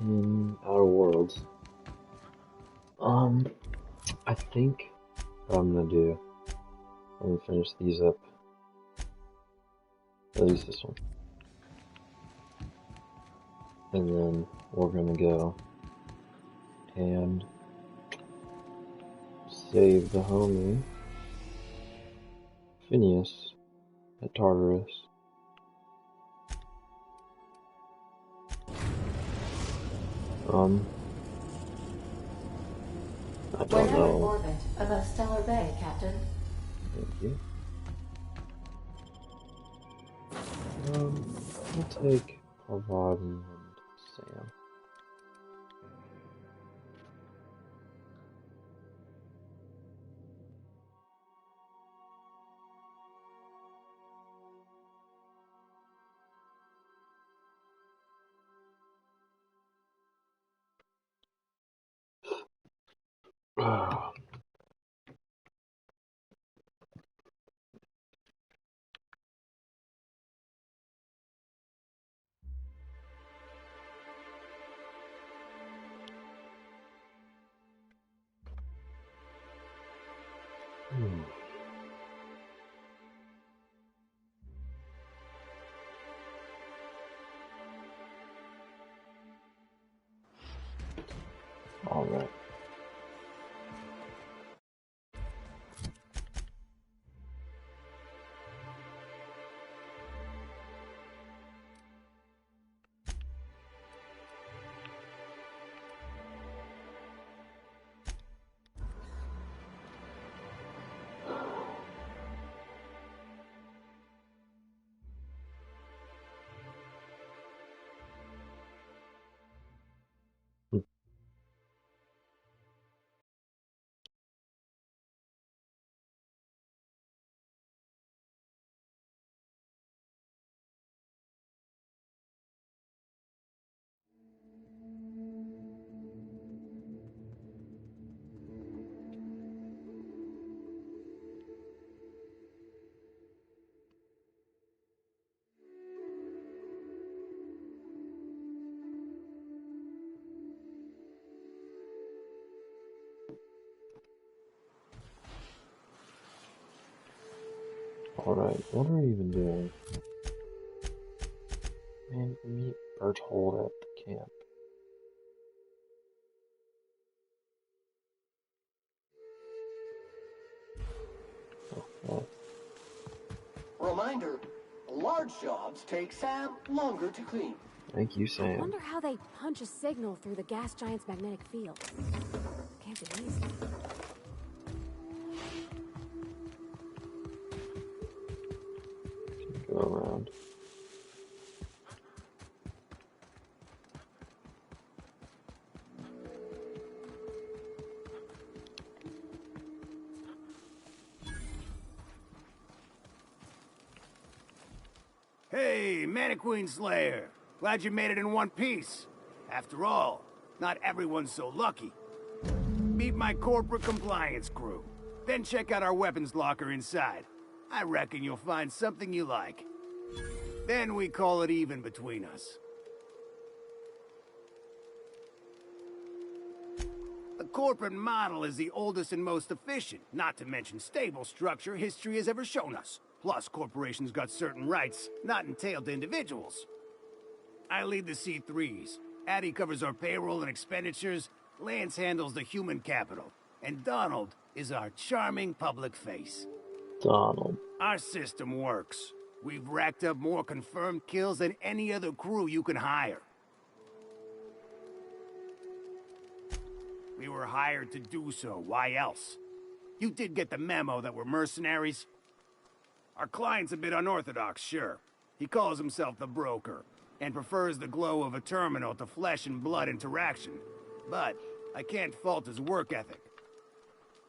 in Outer Worlds. Um, I think what I'm gonna do, I'm gonna finish these up, at least this one, and then we're gonna go and save the homie Phineas at Tartarus. Um, I don't We're now in know. orbit above Stellar Bay, Captain. Thank you. I'll take Parvati and Sam. Hmm. All right. All right. What are we even doing? And meet Berthold at the camp. Okay. Reminder, large jobs take Sam longer to clean. Thank you, I Sam. wonder how they punch a signal through the gas giant's magnetic field. Can't be easy. Go around. Hey, Mannequin Slayer. Glad you made it in one piece. After all, not everyone's so lucky. Meet my corporate compliance crew. Then check out our weapons locker inside. I reckon you'll find something you like. Then we call it even between us. The corporate model is the oldest and most efficient, not to mention stable structure history has ever shown us. Plus, corporations got certain rights, not entailed to individuals. I lead the C3s. Addie covers our payroll and expenditures, Lance handles the human capital, and Donald is our charming public face. Donald. Our system works. We've racked up more confirmed kills than any other crew you can hire. We were hired to do so, why else? You did get the memo that we're mercenaries? Our client's a bit unorthodox, sure. He calls himself the broker, and prefers the glow of a terminal to flesh and blood interaction. But I can't fault his work ethic.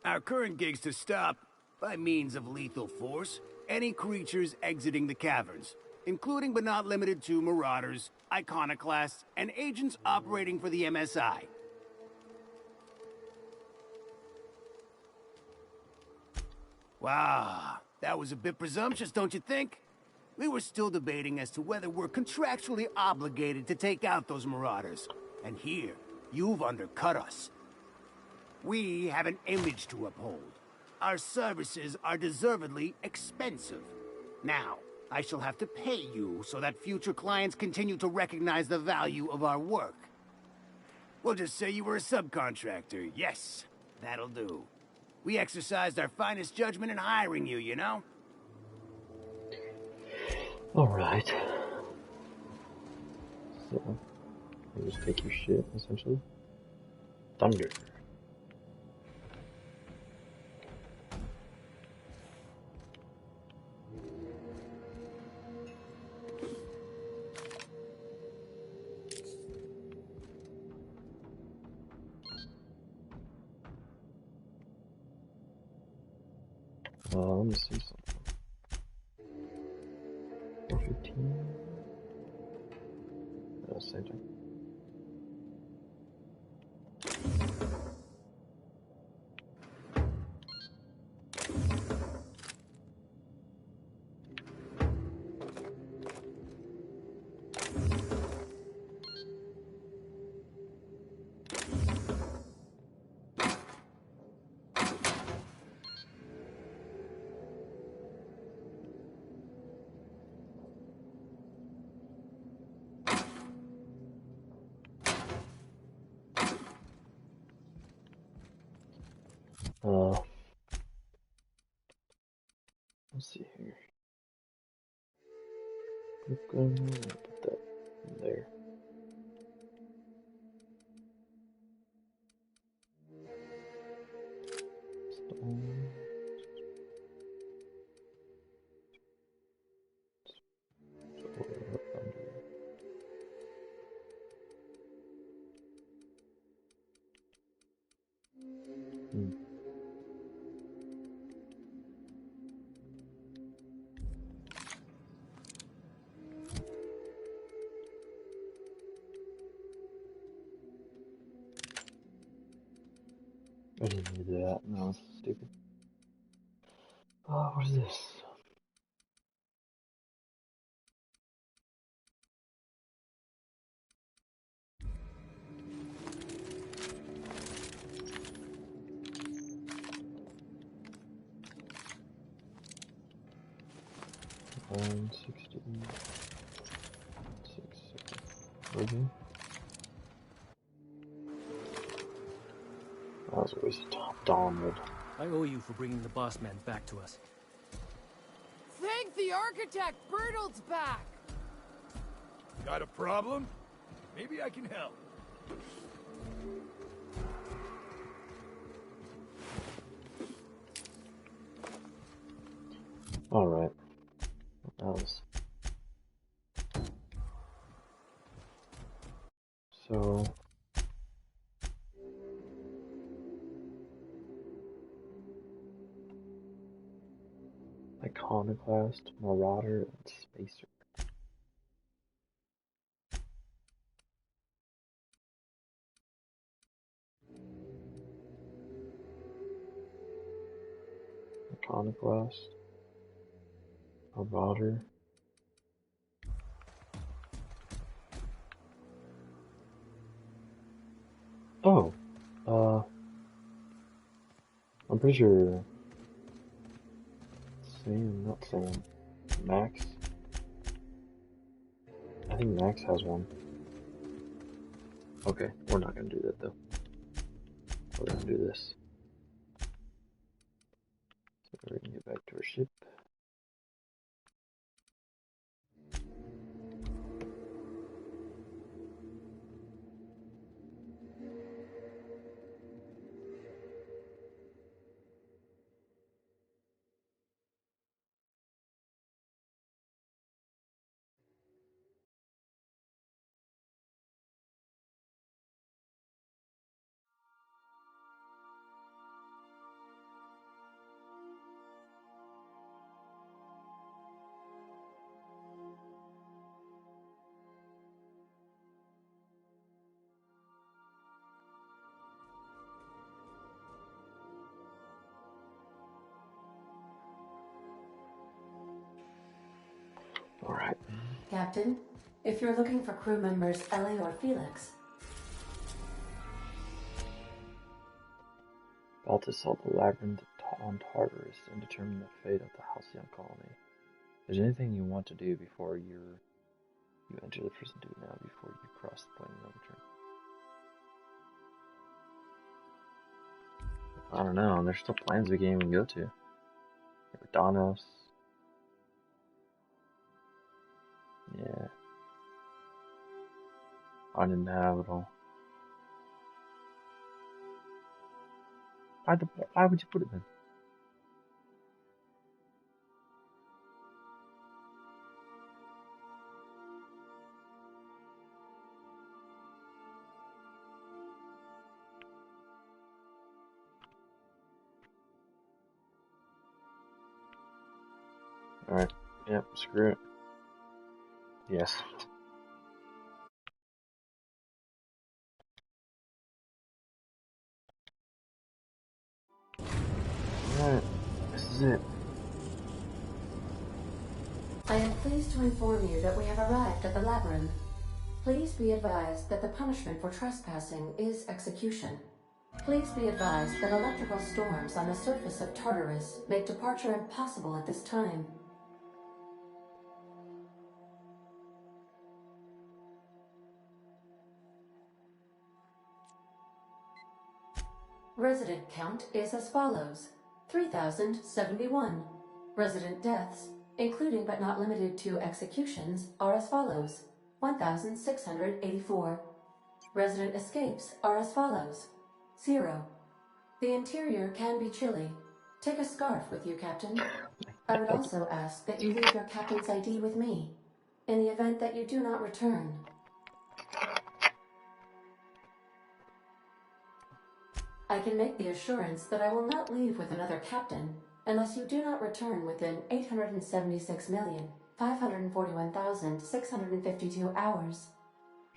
Our current gig's to stop, by means of lethal force, any creatures exiting the caverns, including but not limited to marauders, iconoclasts, and agents operating for the MSI. Wow, that was a bit presumptuous, don't you think? We were still debating as to whether we're contractually obligated to take out those marauders. And here, you've undercut us. We have an image to uphold. Our services are deservedly expensive. Now, I shall have to pay you so that future clients continue to recognize the value of our work. We'll just say you were a subcontractor. Yes, that'll do. We exercised our finest judgment in hiring you, you know? Alright. So, I just take your shit, essentially. Thunder. Let me see something. 415. Same thing. Let's see here. I'm gonna put that in there. Stone. I didn't need that. No, it's stupid. Oh, what is this? One 60. 6. Okay. That was a waste of time. Donald. I owe you for bringing the boss man back to us. Thank the architect! Bertolt's back! Got a problem? Maybe I can help. Alright. That was... So... Iconoclast, Marauder, and Spacer. Iconoclast, Marauder. Oh, I'm pretty sure not Sam, Max. I think Max has one. Okay, we're not gonna do that though. We're gonna do this. So we're gonna get back to our ship. Alright. Captain, if you're looking for crew members Ellie or Felix, Baltus held the labyrinth on Tartarus and determined the fate of the Halcyon colony. Is there anything you want to do before you enter the prison? Do it now before you cross the point of no return. I don't know. There's still plans we can't even go to. Danos. Yeah. Uninhabitable. Why would you put it then? Alright, yep, screw it. Yes. Alright, this is it. I am pleased to inform you that we have arrived at the labyrinth. Please be advised that the punishment for trespassing is execution. Please be advised that electrical storms on the surface of Tartarus make departure impossible at this time. Resident count is as follows: 3,071. Resident deaths, including but not limited to executions, are as follows: 1,684. Resident escapes are as follows: 0. The interior can be chilly. Take a scarf with you, Captain. I would also ask that you leave your captain's ID with me, in the event that you do not return. I can make the assurance that I will not leave with another captain unless you do not return within 876,541,652 hours.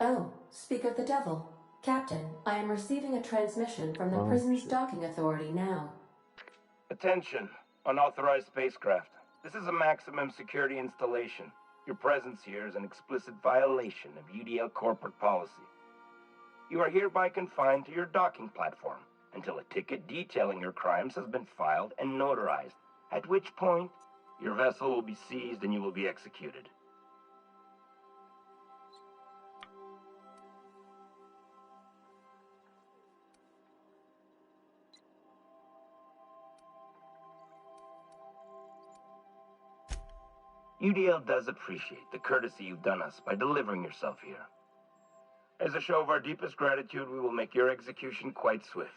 Oh, speak of the devil. Captain, I am receiving a transmission from the prison's docking authority now. Attention, unauthorized spacecraft. This is a maximum security installation. Your presence here is an explicit violation of UDL corporate policy. You are hereby confined to your docking platform until a ticket detailing your crimes has been filed and notarized, at which point your vessel will be seized and you will be executed. UDL does appreciate the courtesy you've done us by delivering yourself here. As a show of our deepest gratitude, we will make your execution quite swift.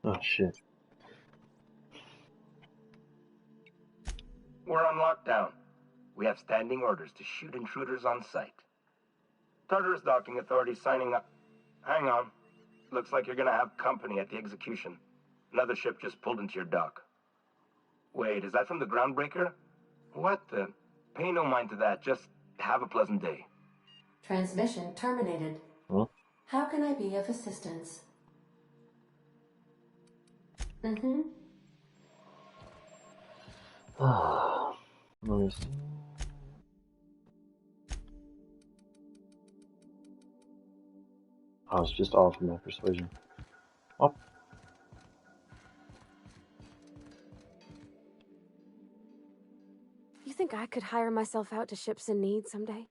Oh, shit. We're on lockdown. We have standing orders to shoot intruders on sight. Tartarus Docking Authority signing up. Hang on. Looks like you're gonna have company at the execution. Another ship just pulled into your dock. Wait, is that from the Groundbreaker? What the? Pay no mind to that. Just have a pleasant day. Transmission terminated. Huh? How can I be of assistance? Mm-hmm. Let me see. I was just off my persuasion. Up. You think I could hire myself out to ships in need someday?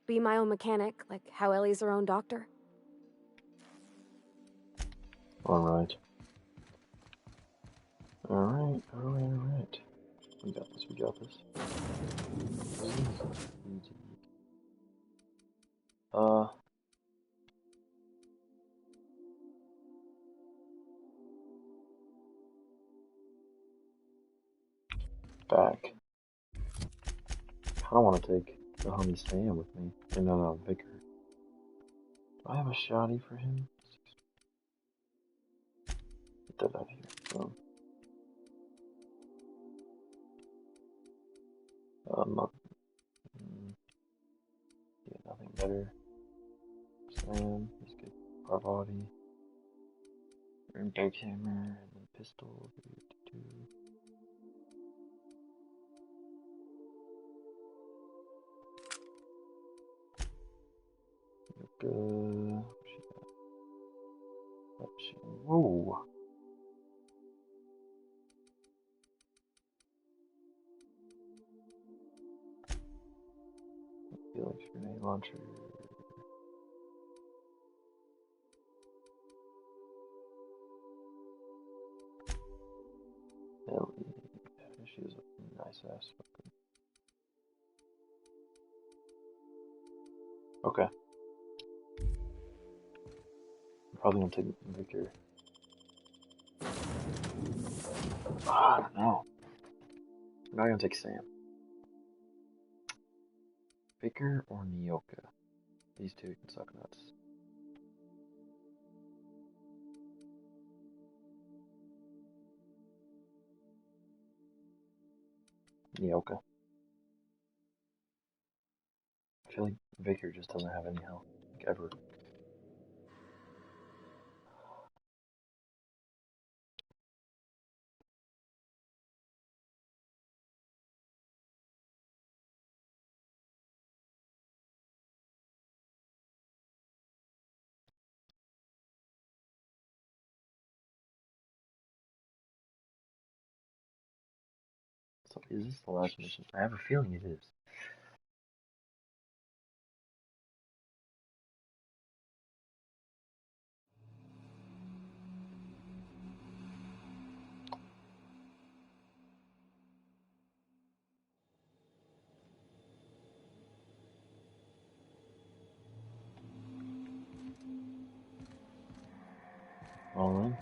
Be my own mechanic, like how Ellie's her own doctor? Alright. Alright. We got this. Back. I don't want to take the homie Sam with me. No, Vicar. Do I have a shotty for him? Get that out of here. Boom. Yeah, nothing better. Sam, he's good. Our body. Big hammer, and then pistol. Good. Whoa. Felix grenade launcher. Ellie. She's a nice ass fucking. Okay. I'm probably gonna take Victor. I don't know. I'm not gonna take Sam. Baker or Nyoka? These two can suck nuts. Nyoka. I feel like Baker just doesn't have any health, like ever. So is this the last mission? I have a feeling it is. All in?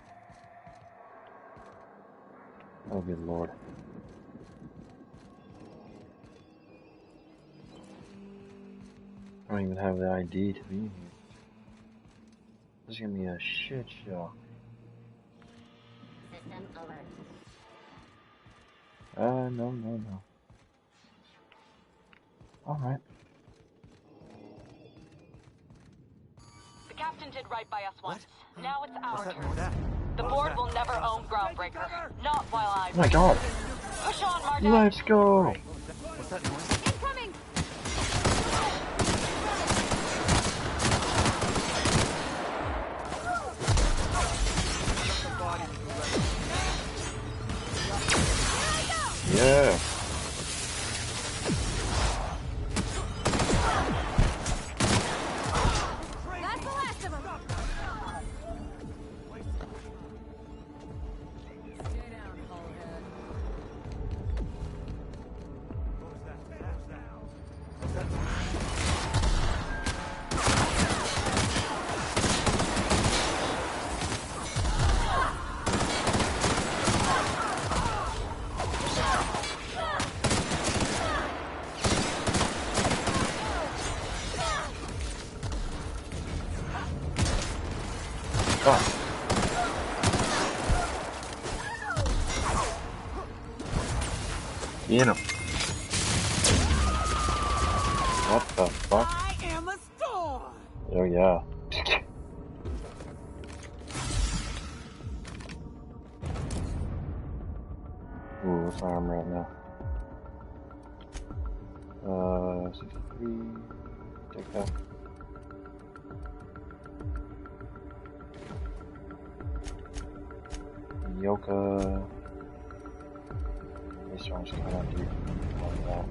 Oh, good lord. I don't even have the ID to be here. This is gonna be a shit show. System alert. No. Alright. The captain did right by us once. Now it's our What's turn. that? The board will never own Groundbreaker. Not while I... Oh my god! Push on, Martin! Let's go! What's that noise? Incoming! Yeah! That's the last of them! Stay down, Hullhead. Fuck. Get him. What the fuck? I am a storm! Oh yeah. Ooh, what's my armor right now? 63. Take that. Yoka. This one's gonna do like that.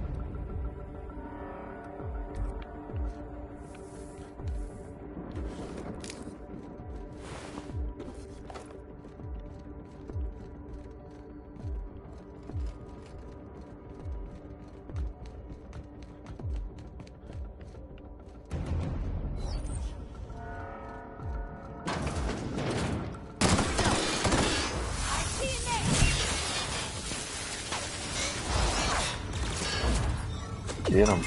Get him.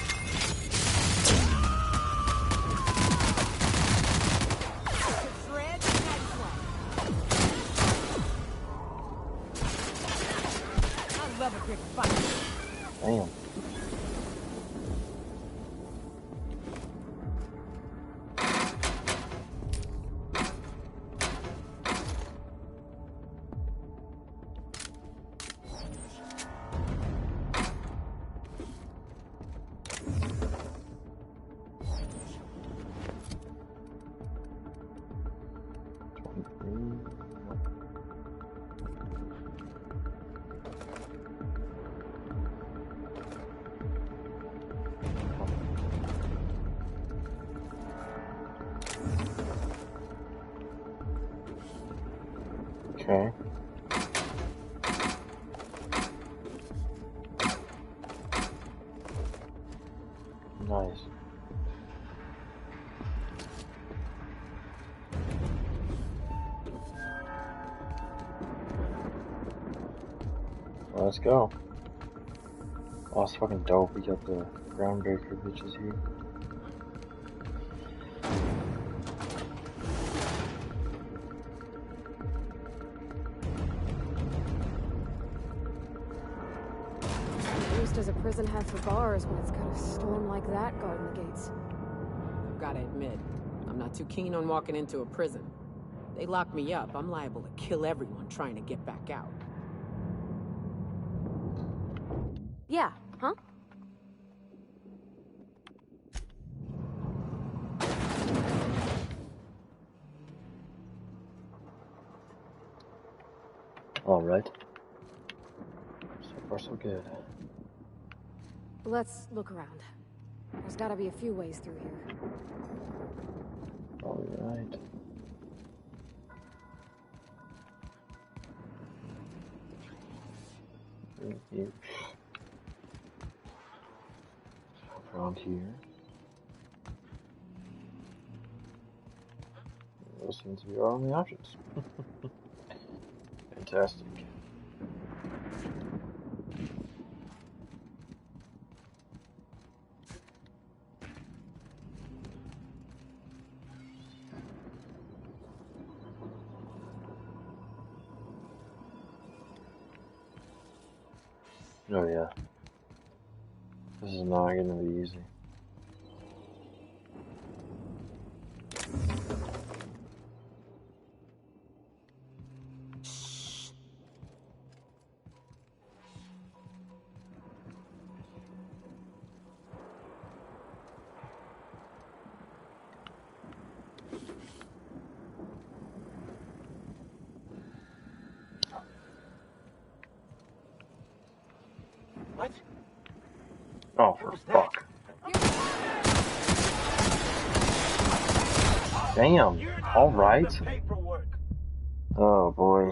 I love a big fight. Damn. Okay. Nice. Let's go. Oh, it's fucking dope. We got the groundbreaker bitches here. What use does a prison have for bars when it's got a storm like that guarding the gates? Gotta admit, I'm not too keen on walking into a prison. They lock me up, I'm liable to kill everyone trying to get back out. Yeah, huh? Alright. So far so good. Let's look around. There's gotta be a few ways through here. Alright. Here. Around here. Those seem to be our only options. Fantastic. Oh yeah. This is not gonna be easy. What? Oh, for fuck. Damn. Alright. Oh boy.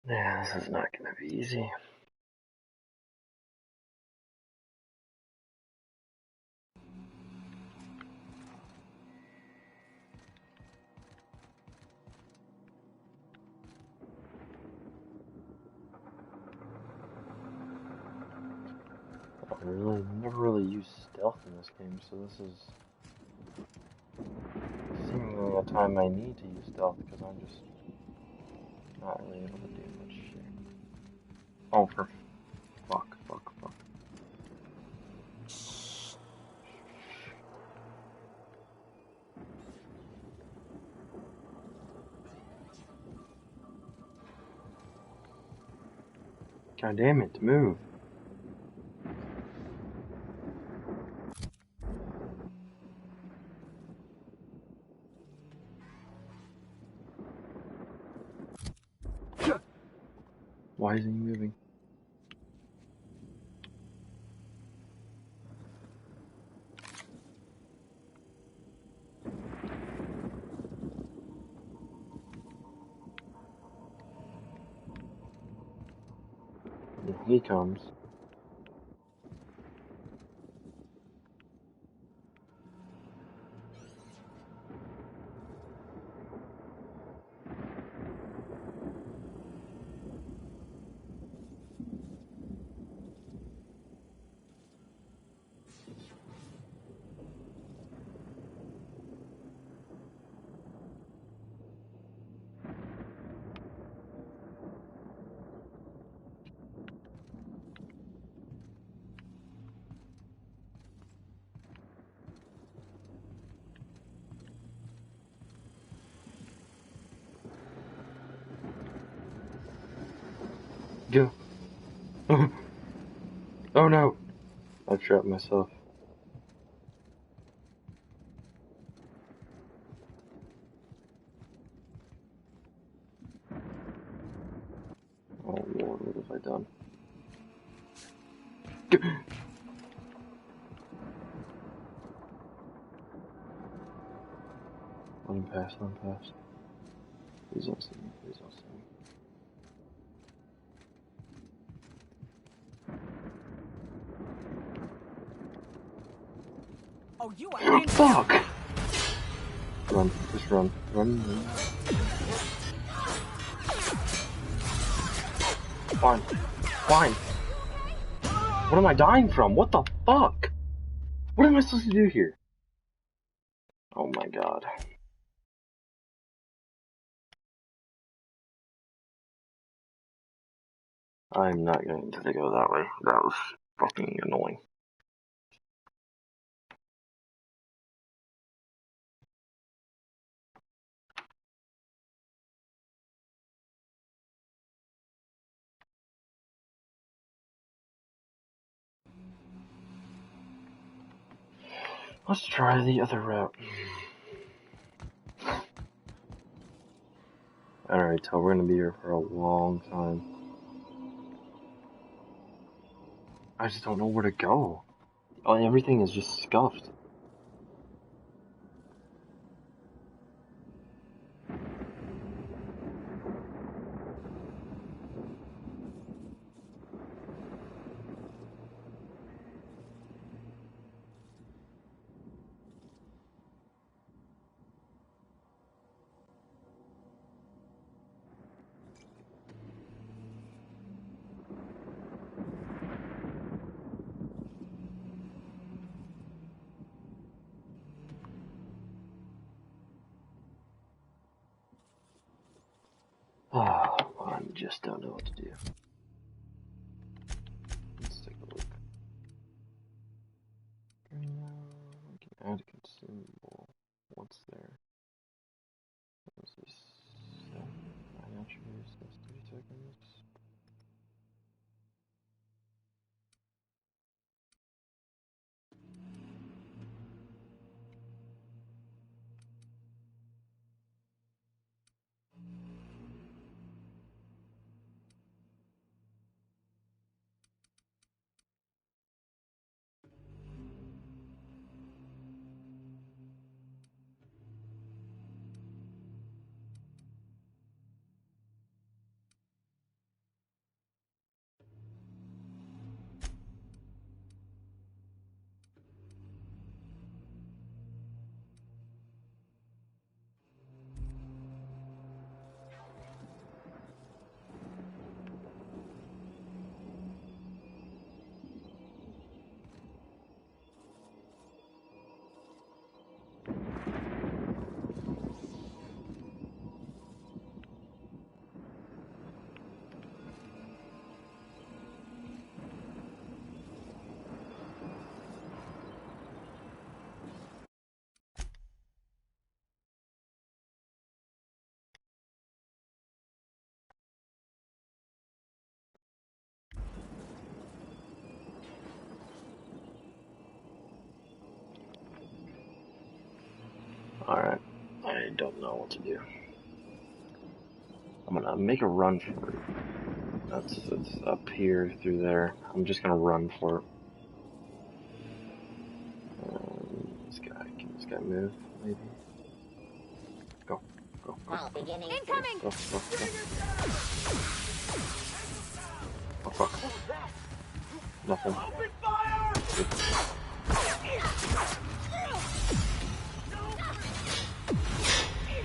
Yeah, this is not gonna be easy. I never really used stealth in this game, so this is seemingly a time I need to use stealth because I'm just not really able to do much shit. Oh, for fuck. God damn it, move. Why isn't he moving? Here he comes. Go. Oh no! I trapped myself. Let him pass, let him pass. Please don't see me, please don't see me. Oh, you are fuck! Run, just run. Run. Fine. Fine. What am I dying from? What the fuck? What am I supposed to do here? Oh my god. I'm not going to go that way. That was fucking annoying. Let's try the other route. Alright, so we're gonna be here for a long time. I just don't know where to go. Oh, everything is just scuffed. Oh, I just don't know what to do. Let's take a look. We can add a consumable. What's there? What's this? 9 attributes, that's 30 seconds. Alright, I don't know what to do. I'm gonna make a run for it. That's up here through there. I'm just gonna run for it. Can this guy move? Maybe. Go. Incoming! Go. Oh fuck. Nothing. Good.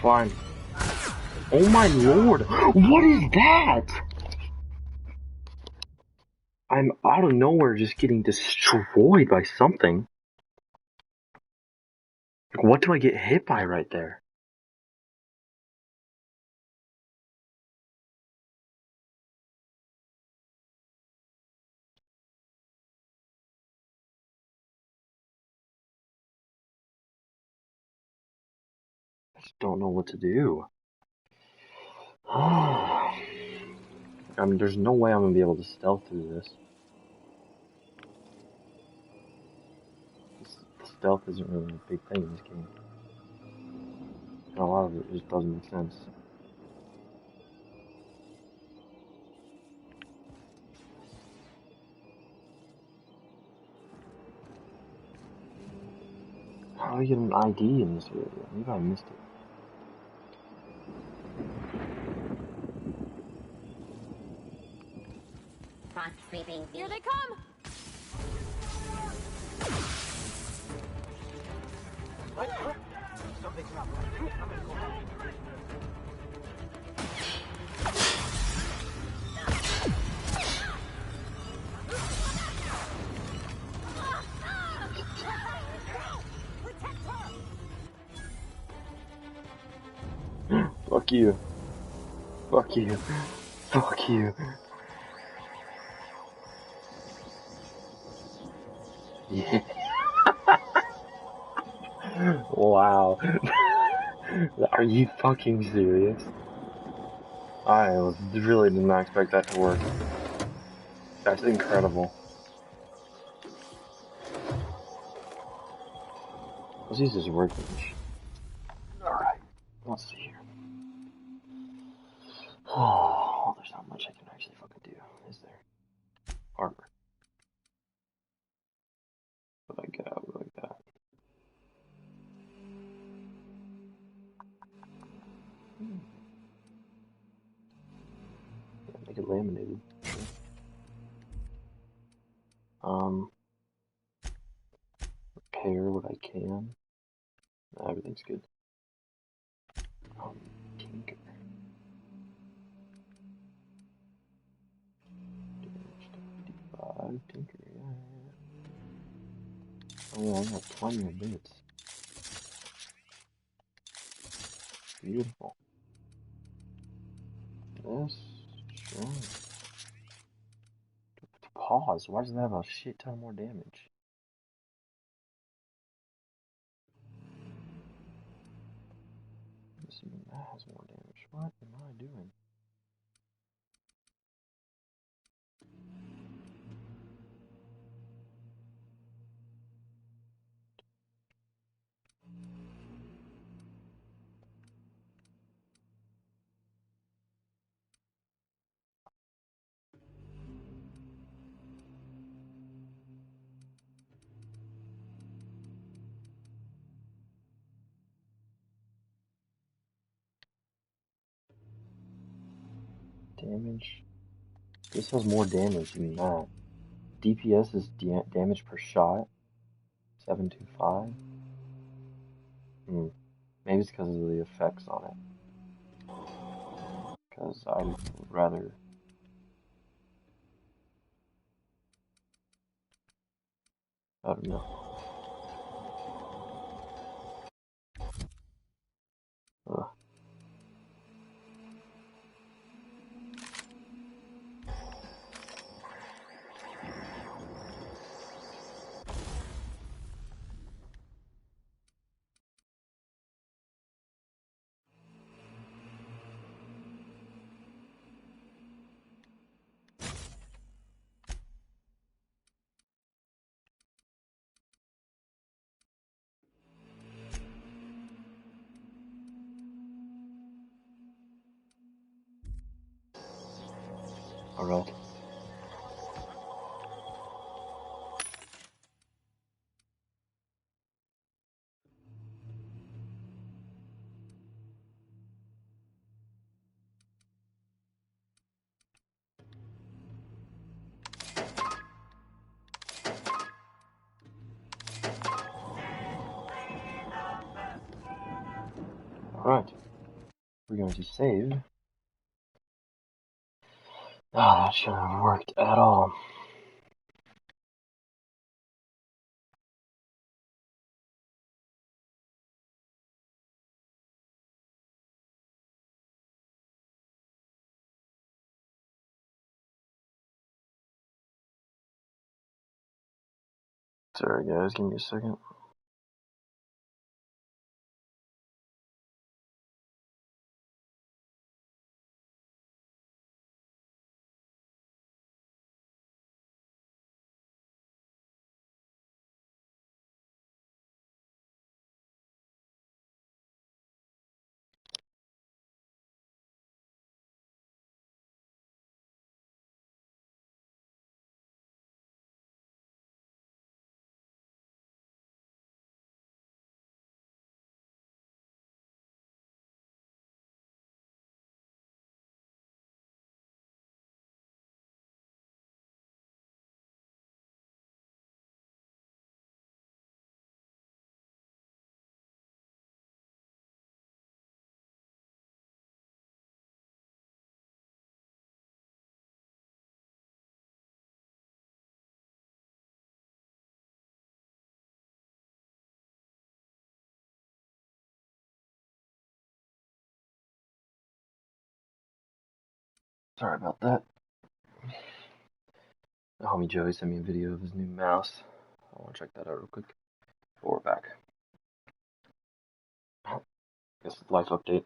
Fine. Oh my lord! What is that? I'm out of nowhere just getting destroyed by something. Like, what do I get hit by right there? I just don't know what to do. I mean, there's no way I'm gonna be able to stealth through this. Stealth isn't really a big thing in this game. And a lot of it just doesn't make sense. How do I get an ID in this area? Maybe I missed it. Here they come! Something's not right. I'm gonna go help. Fuck you. Fuck you. Fuck you. Yeah. Wow. Are you fucking serious? Really did not expect that to work. That's incredible. Let's use his workbench. Alright, let's see here. Oh, there's not much I can actually fucking do, is there? Armor. What I got, what I got. Yeah, make it laminated. Repair what I can. Nah, everything's good. Tinker. Tinker, yeah. Oh yeah, I got 20 of bits. Beautiful. Yes, sure. Pause. Why does that have a shit ton more damage? That has more damage. What am I doing? Damage. This has more damage than that. DPS is damage per shot. 725. Maybe it's because of the effects on it. Because I would rather. I don't know. Ugh. Alright. Alright. We're going to save. Ah, that shouldn't have worked at all. Sorry guys, give me a second. Sorry about that. The homie Joey sent me a video of his new mouse. I want to check that out real quick. But we're back. Guess life update.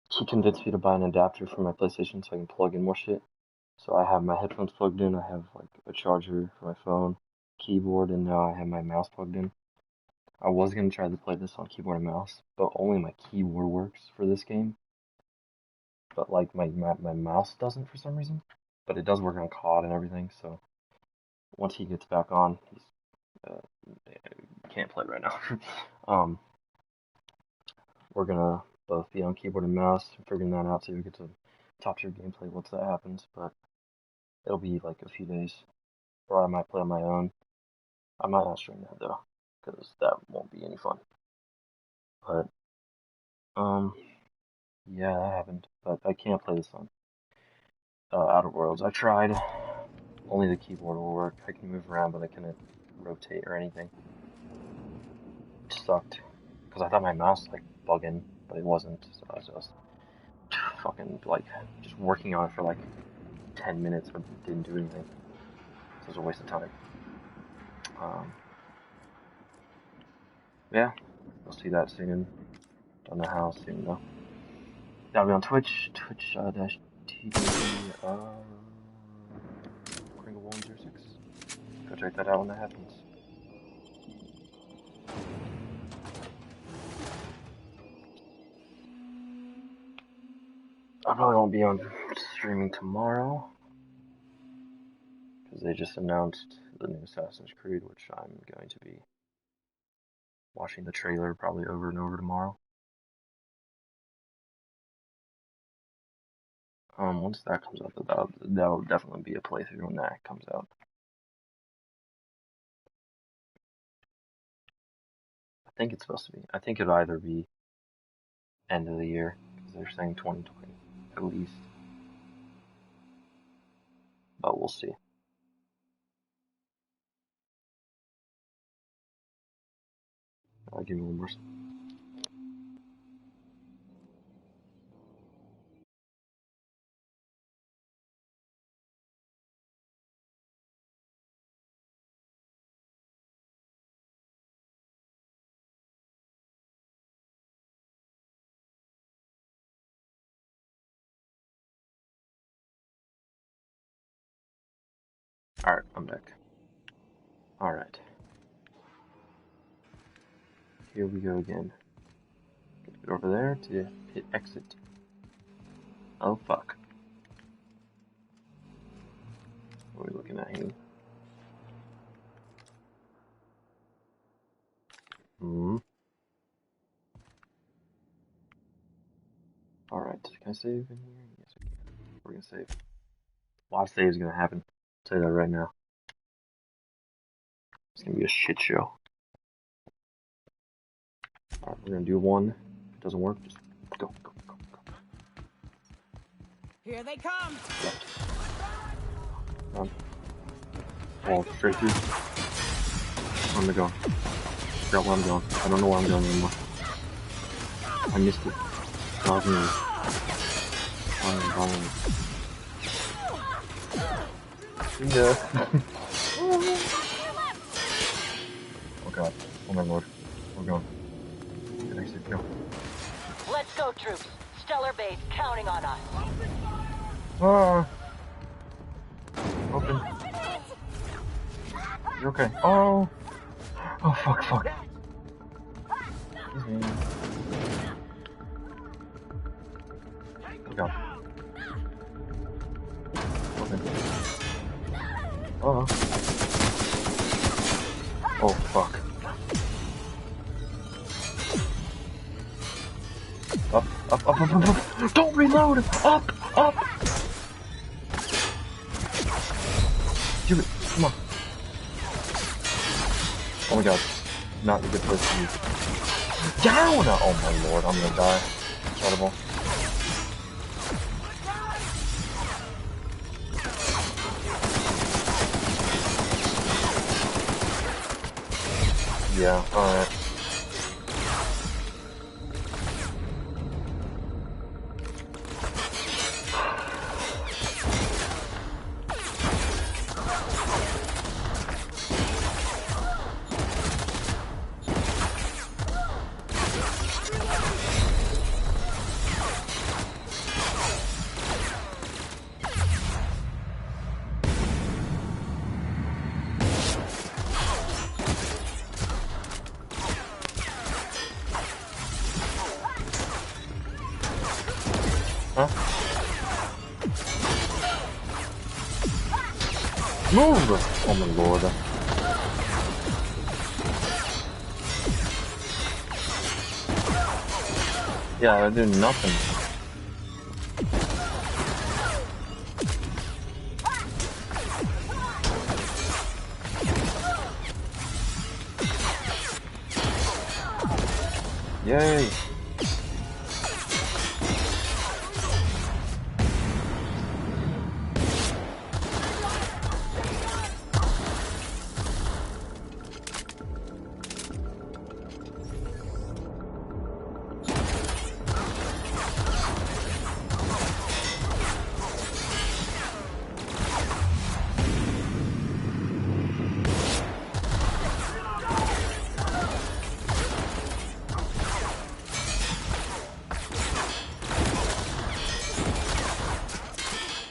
He convinced me to buy an adapter for my PlayStation so I can plug in more shit. So I have my headphones plugged in, I have like a charger for my phone, keyboard, and now I have my mouse plugged in. I was gonna try to play this on keyboard and mouse, but only my keyboard works for this game. But like my mouse doesn't for some reason. But it does work on COD and everything, so once he gets back on, he's can't play right now. We're gonna both be on keyboard and mouse, figuring that out so we get to top tier gameplay once that happens, but it'll be like a few days, or I might play on my own. I might not stream that though, because that won't be any fun. But, yeah, that happened, but I can't play this on Outer Worlds. I tried, only the keyboard will work. I can move around, but I couldn't rotate or anything. It sucked, because I thought my mouse was like bugging, but it wasn't, so I was just fucking like just working on it for like 10 minutes but didn't do anything. So it was a waste of time. Yeah, we'll see that soon. Don't know how soon though. That'll be on Twitch, twitch.tv Kringle106. Go check that out when that happens. I probably won't be on streaming tomorrow, because they just announced the new Assassin's Creed, which I'm going to be watching the trailer probably over and over tomorrow. Once that comes out, that'll definitely be a playthrough when that comes out. I think it's supposed to be. I think it'll either be end of the year, because they're saying 2020 at least. But we'll see. I'll give me one more. Alright, I'm back. Alright. Here we go again. Get over there to hit exit. Oh fuck. What are we looking at here? Alright, can I save in here? Yes, we can. We're gonna save. A lot of saves is gonna happen. I'll tell you that right now. It's gonna be a shit show. Alright, we're gonna do one. If it doesn't work, just go. Here they come! Left. Oh, straight through. Where am I going? Forgot where I'm going. I don't know where I'm going anymore. I missed it. Oh, oh god. Oh my lord. We're going. Get exit. Go. Let's go, troops. Stellar Base counting on us. Ah. Open. You're okay. Oh. Oh fuck. Excuse me. Go. Open. Oh. Oh fuck. Up. Don't reload! Up! Do it. Come on. Oh my god. Not a good place to use it. Down! Oh my lord, I'm gonna die. Incredible. Yeah, alright. Move! Oh my lord. Yeah, they're doing nothing. Yay!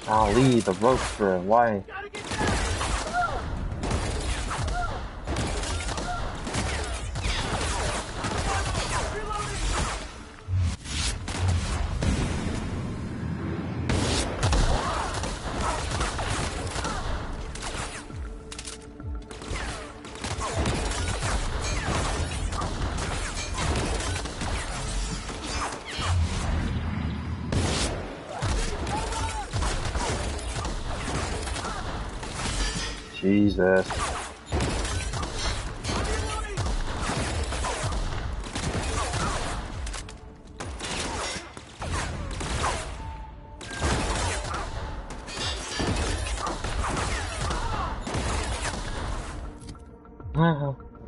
Ali, the roaster, why? Jesus.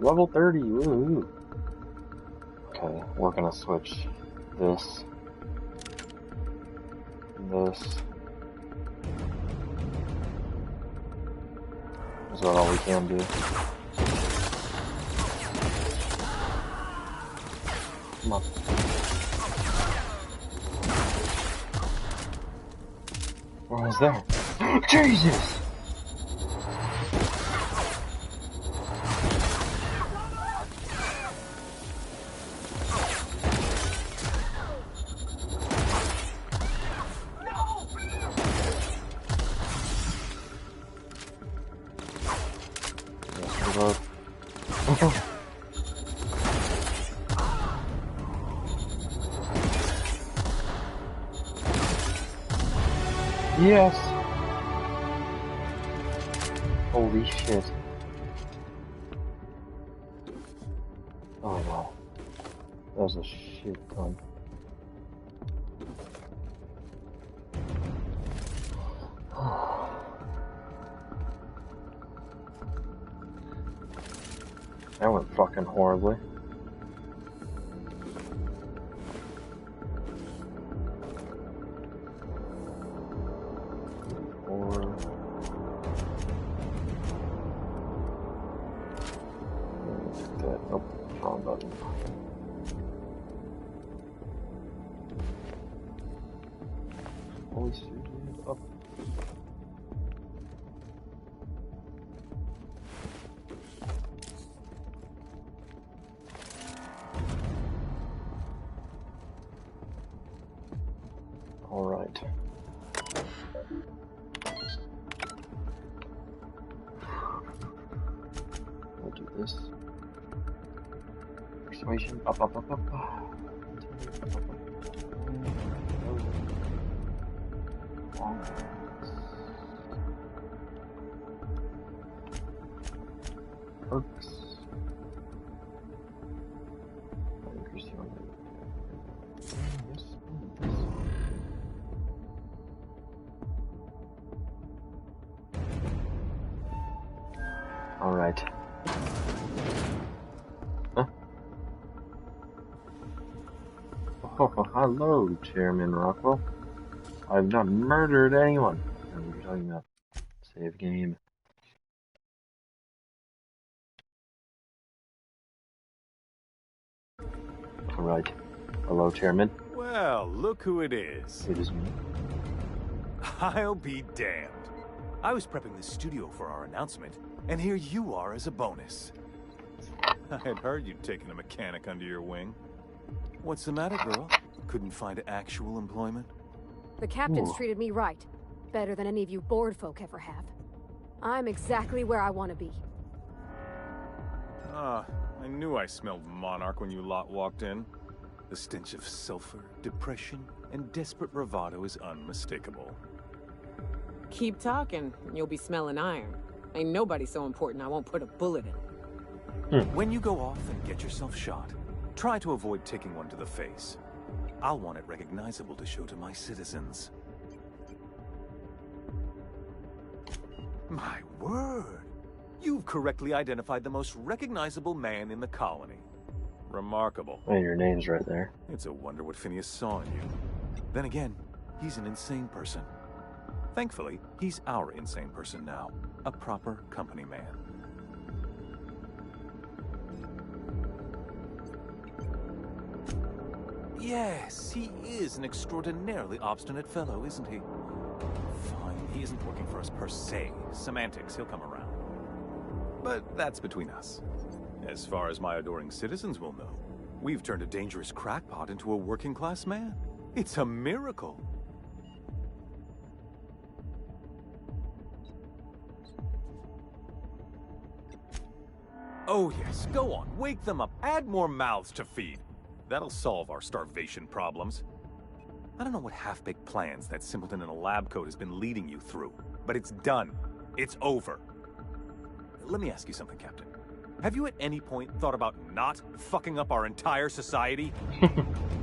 Level 30, woo. Okay, we're gonna switch this. Is that all we can do? Come on. What was there? Jesus! Yes! Holy shit. Oh my god. That was a shit ton. That went fucking horribly. Alright. We'll do this. Persuasion. Up. Perks. Increase your Alright. Huh? Oh, hello, Chairman Rockwell. I've not murdered anyone. What are you talking about? Save game. Alright. Hello, Chairman. Well, look who it is. It is me. I'll be damned. I was prepping the studio for our announcement, and here you are as a bonus. I had heard you'd taken a mechanic under your wing. What's the matter, girl? Couldn't find actual employment? The captain's treated me right. Better than any of you bored folk ever have. I'm exactly where I want to be. Ah, I knew I smelled Monarch when you lot walked in. The stench of sulfur, depression, and desperate bravado is unmistakable. Keep talking, and you'll be smelling iron. Ain't nobody so important I won't put a bullet in. When you go off and get yourself shot, try to avoid taking one to the face. I'll want it recognizable to show to my citizens. My word! You've correctly identified the most recognizable man in the colony. Remarkable. Oh, your name's right there. It's a wonder what Phineas saw in you. Then again, he's an insane person. Thankfully, he's our insane person now. A proper company man. Yes, he is an extraordinarily obstinate fellow, isn't he? Fine, he isn't working for us per se. Semantics, he'll come around. But that's between us. As far as my adoring citizens will know, we've turned a dangerous crackpot into a working-class man. It's a miracle. Oh yes, go on, wake them up, add more mouths to feed. That'll solve our starvation problems. I don't know what half-baked plans that simpleton in a lab coat has been leading you through, but it's done. It's over. Let me ask you something, Captain. Have you at any point thought about not fucking up our entire society?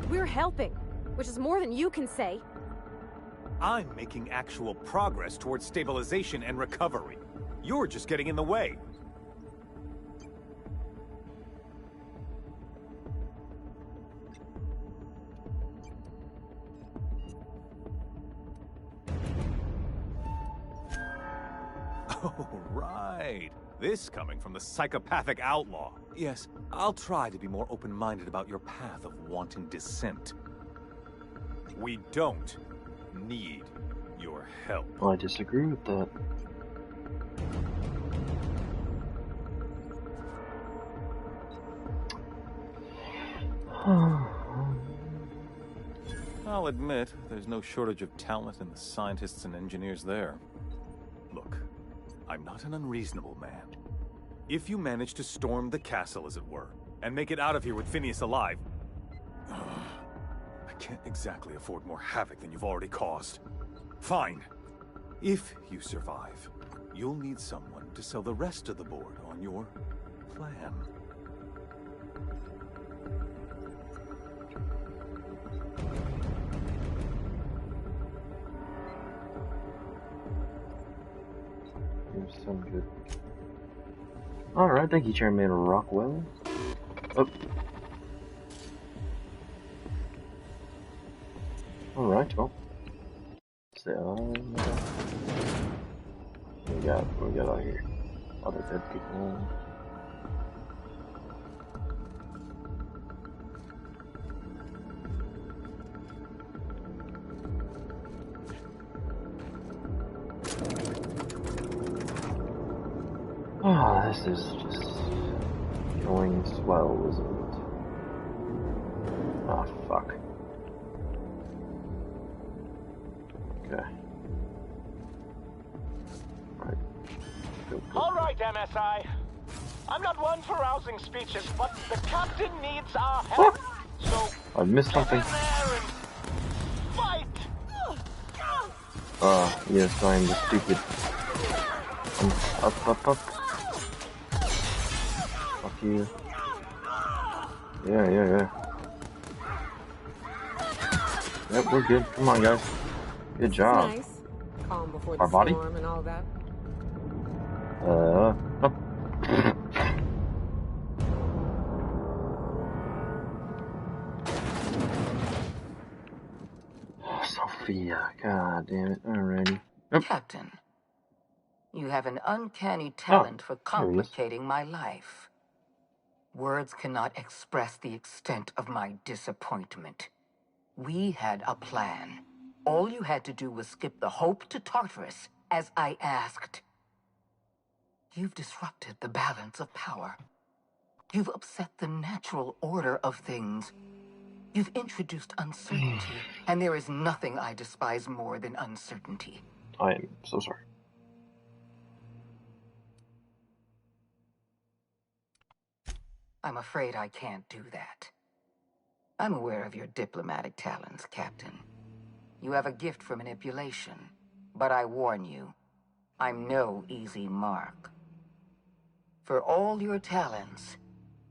We're helping, which is more than you can say. I'm making actual progress towards stabilization and recovery. You're just getting in the way. Oh, right. This coming from the psychopathic outlaw. Yes, I'll try to be more open-minded about your path of wanton dissent. We don't need your help. Well, I disagree with that. I'll admit, there's no shortage of talent in the scientists and engineers there. Look, I'm not an unreasonable man. If you manage to storm the castle, as it were, and make it out of here with Phineas alive, I can't exactly afford more havoc than you've already caused. Fine. If you survive, you'll need someone to sell the rest of the board on your plan. You sound good. Alright, thank you, Chairman Rockwell. Oh. Alright, well. So, we got out here. Other dead people. Ah, this is just going swell, isn't it? Ah, fuck. Okay. Right. Go. All right, MSI. I'm not one for rousing speeches, but the captain needs our help. So I missed something. get in there and fight. Yes, I am the stupid. Up. Fuck you. Yeah. Yep, we're good. Come on, guys. Good job. Nice. Calm before Our the body? storm and all that. Up. Sophia, god damn it. Alrighty. Captain, you have an uncanny talent for complicating my life. Words cannot express the extent of my disappointment. We had a plan. All you had to do was skip the Hope to Tartarus, as I asked. You've disrupted the balance of power. You've upset the natural order of things. You've introduced uncertainty, and there is nothing I despise more than uncertainty. I am so sorry. I'm afraid I can't do that. I'm aware of your diplomatic talents, Captain. You have a gift for manipulation, but I warn you, I'm no easy mark. For all your talents,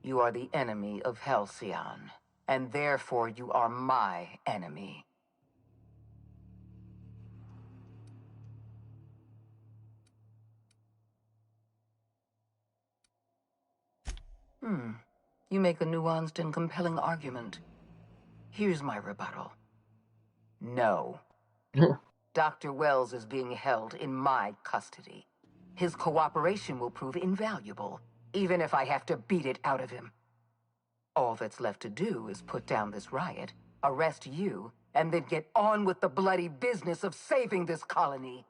you are the enemy of Halcyon, and therefore you are my enemy. You make a nuanced and compelling argument. Here's my rebuttal. No. Dr. Wells is being held in my custody. His cooperation will prove invaluable, even if I have to beat it out of him. All that's left to do is put down this riot, arrest you, and then get on with the bloody business of saving this colony.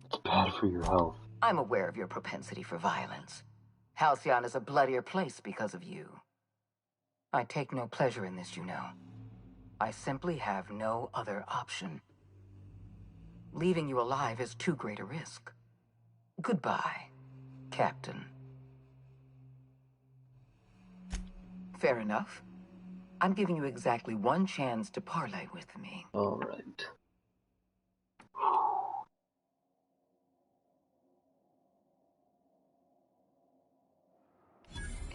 It's bad for your health. I'm aware of your propensity for violence. Halcyon is a bloodier place because of you. I take no pleasure in this, you know. I simply have no other option. Leaving you alive is too great a risk. Goodbye, Captain. Fair enough. I'm giving you exactly one chance to parley with me. All right.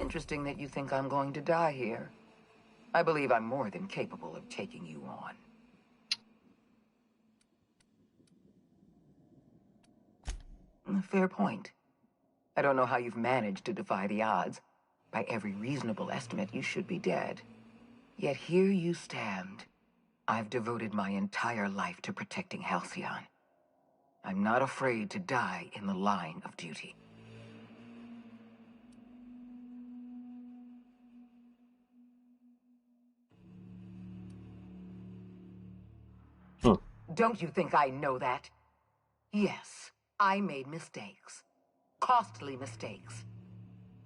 Interesting that you think I'm going to die here. I believe I'm more than capable of taking you on. Fair point. I don't know how you've managed to defy the odds. By every reasonable estimate, you should be dead. Yet here you stand. I've devoted my entire life to protecting Halcyon. I'm not afraid to die in the line of duty. Don't you think I know that? Yes, I made mistakes. Costly mistakes.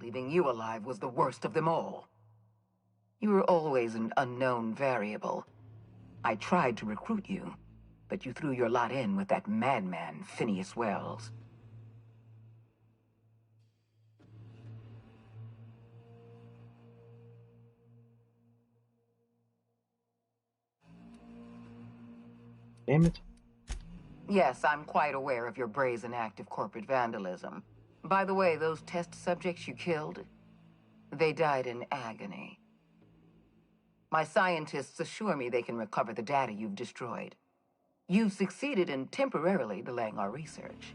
Leaving you alive was the worst of them all. You were always an unknown variable. I tried to recruit you, but you threw your lot in with that madman, Phineas Wells. Damn it. Yes, I'm quite aware of your brazen act of corporate vandalism. By the way, those test subjects you killed, they died in agony. My scientists assure me they can recover the data you've destroyed. You've succeeded in temporarily delaying our research.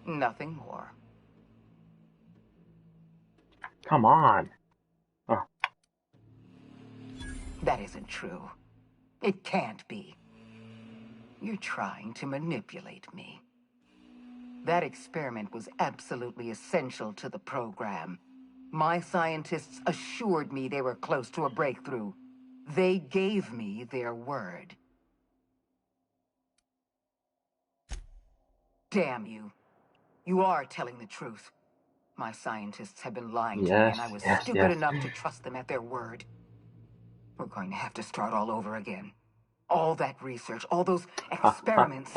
Nothing more. Come on. Oh. That isn't true. It can't be. You're trying to manipulate me. That experiment was absolutely essential to the program. My scientists assured me they were close to a breakthrough. They gave me their word. Damn you. You are telling the truth. My scientists have been lying to me, and I was stupid enough to trust them at their word. We're going to have to start all over again. All that research, all those experiments,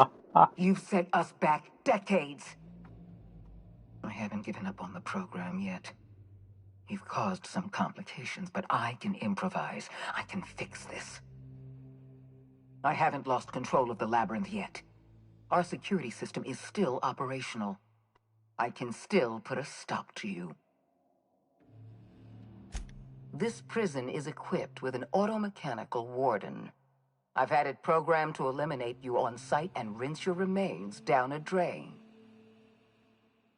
you've set us back decades. I haven't given up on the program yet. You've caused some complications, but I can improvise. I can fix this. I haven't lost control of the labyrinth yet. Our security system is still operational. I can still put a stop to you. This prison is equipped with an automechanical warden. I've had it programmed to eliminate you on sight and rinse your remains down a drain.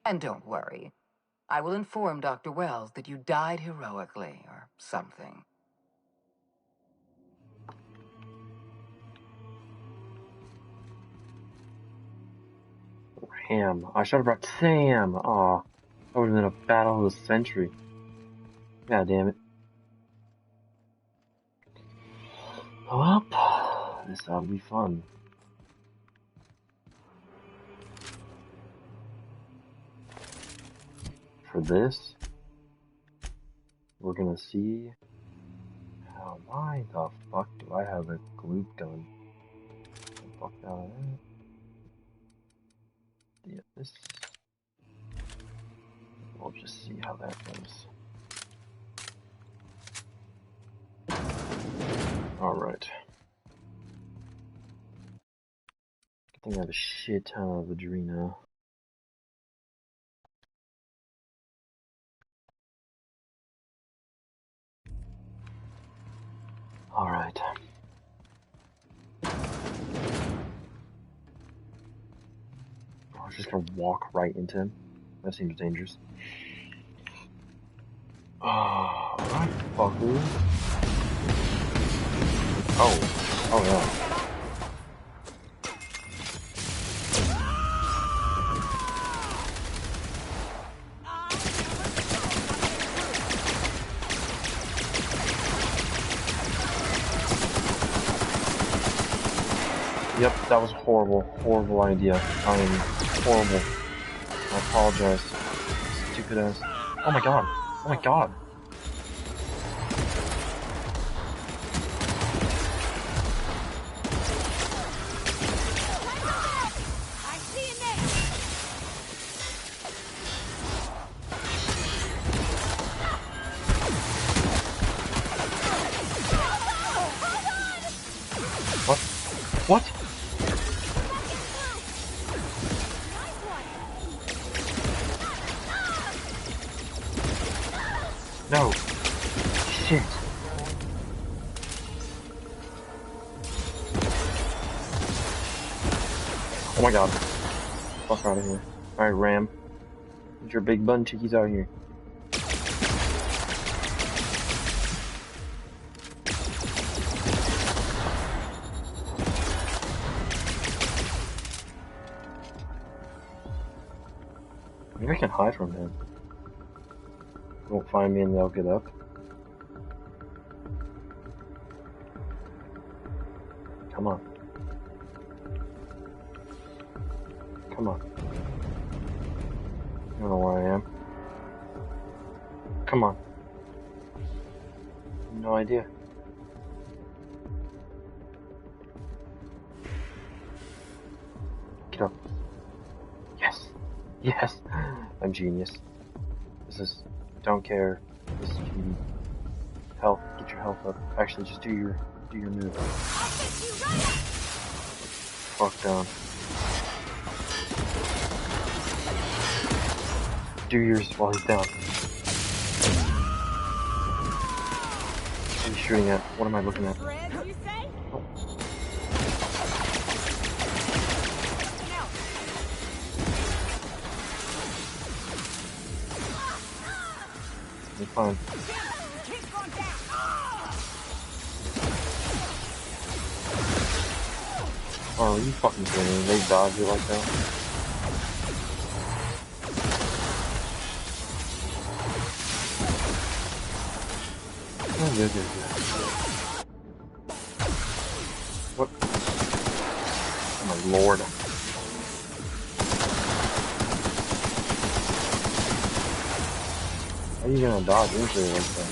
And don't worry. I will inform Dr. Wells that you died heroically, or something. Ham. I should have brought Sam. Aw. That would have been a battle of the century. God damn it. Well, this ought to be fun. For this, we're gonna see how, why the fuck do I have a gloop gun? Fuck out of that. Yeah, this. We'll just see how that goes. Alright. I think I have a shit ton of Adrena. Alright. I was just gonna walk right into him. That seems dangerous. Alright, fucker. Oh yeah. Yep, that was a horrible idea. I am horrible. I apologize. Stupid ass. Oh my god. Oh my god. What? No. Shit. Oh my god. Fuck out of here. Alright, Ram. Get your big bun chickies out of here. Maybe I can hide from him. They won't find me and they'll get up. Come on. Come on. I don't know where I am. Come on. No idea. Get up. Yes. Yes. I'm genius. This is... Don't care. This is cheating. Health. Get your health up. Actually, just do your move. Fuck down. Do yours while he's down. What are you shooting at? What am I looking at? Oh. You're fine. Oh, are you fucking kidding me? They dodge you like that? Oh, good. What? Oh my lord. How are you gonna dodge into it like that?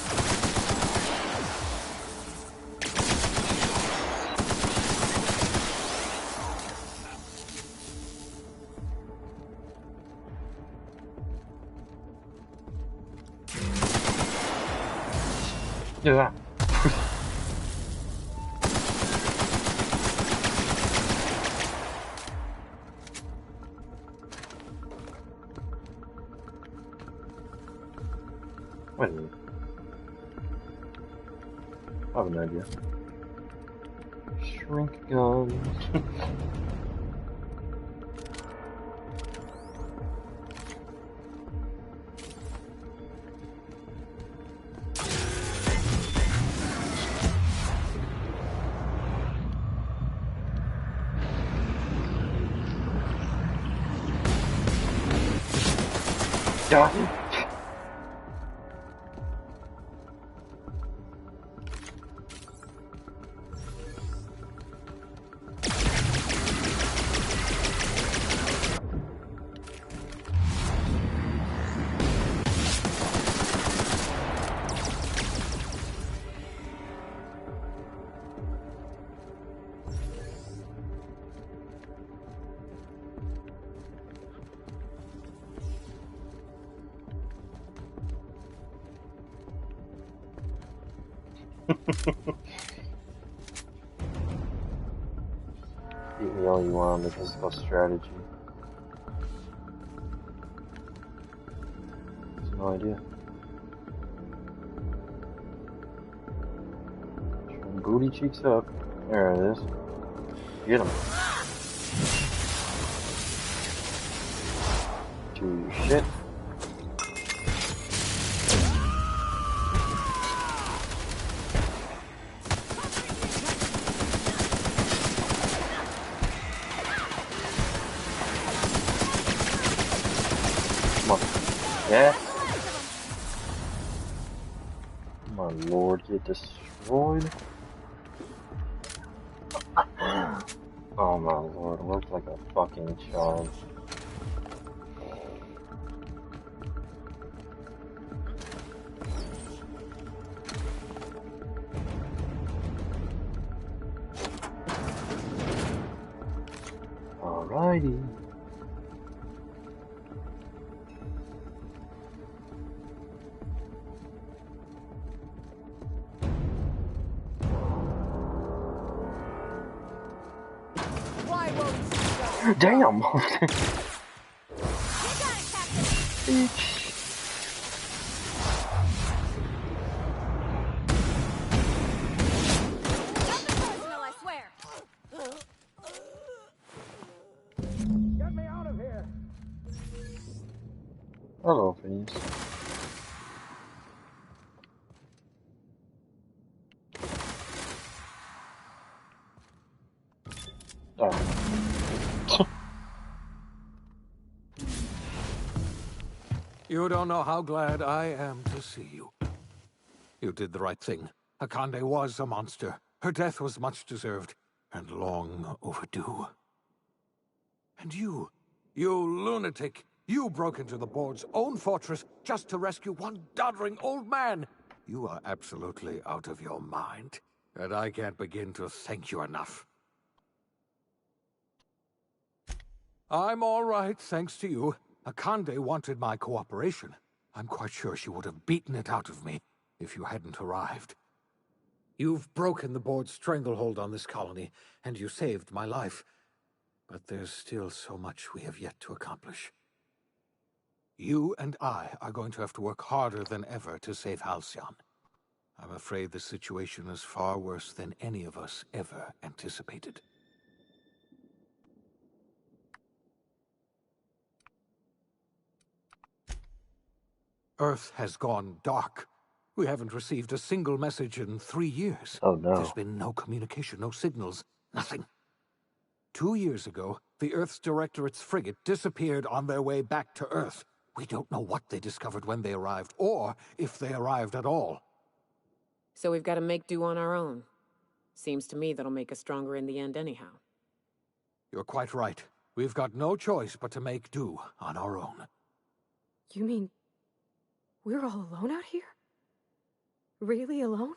Do that. Wait a minute. I have an idea. Shrink gun. Got him. Beat me all you want, but this is called strategy. There's no idea. Booty cheeks up. There it is. Get him. Do your shit. Come on. Yeah. My lord, get destroyed. Oh my lord, worked like a fucking charm. Alrighty. Damn! Get me out of here! Hello, Phineas. Oh. You don't know how glad I am to see you. You did the right thing. Akande was a monster. Her death was much deserved, and long overdue. And you lunatic, you broke into the board's own fortress just to rescue one doddering old man. You are absolutely out of your mind, and I can't begin to thank you enough. I'm all right, thanks to you. Akande wanted my cooperation. I'm quite sure she would have beaten it out of me if you hadn't arrived. You've broken the board's stranglehold on this colony, and you saved my life. But there's still so much we have yet to accomplish. You and I are going to have to work harder than ever to save Halcyon. I'm afraid the situation is far worse than any of us ever anticipated. Earth has gone dark. We haven't received a single message in 3 years. Oh no. There's been no communication, no signals, nothing. 2 years ago, the Earth's Directorate's frigate disappeared on their way back to Earth. We don't know what they discovered when they arrived, or if they arrived at all. So we've got to make do on our own. Seems to me that'll make us stronger in the end anyhow. You're quite right. We've got no choice but to make do on our own. You mean we're all alone out here? Really alone?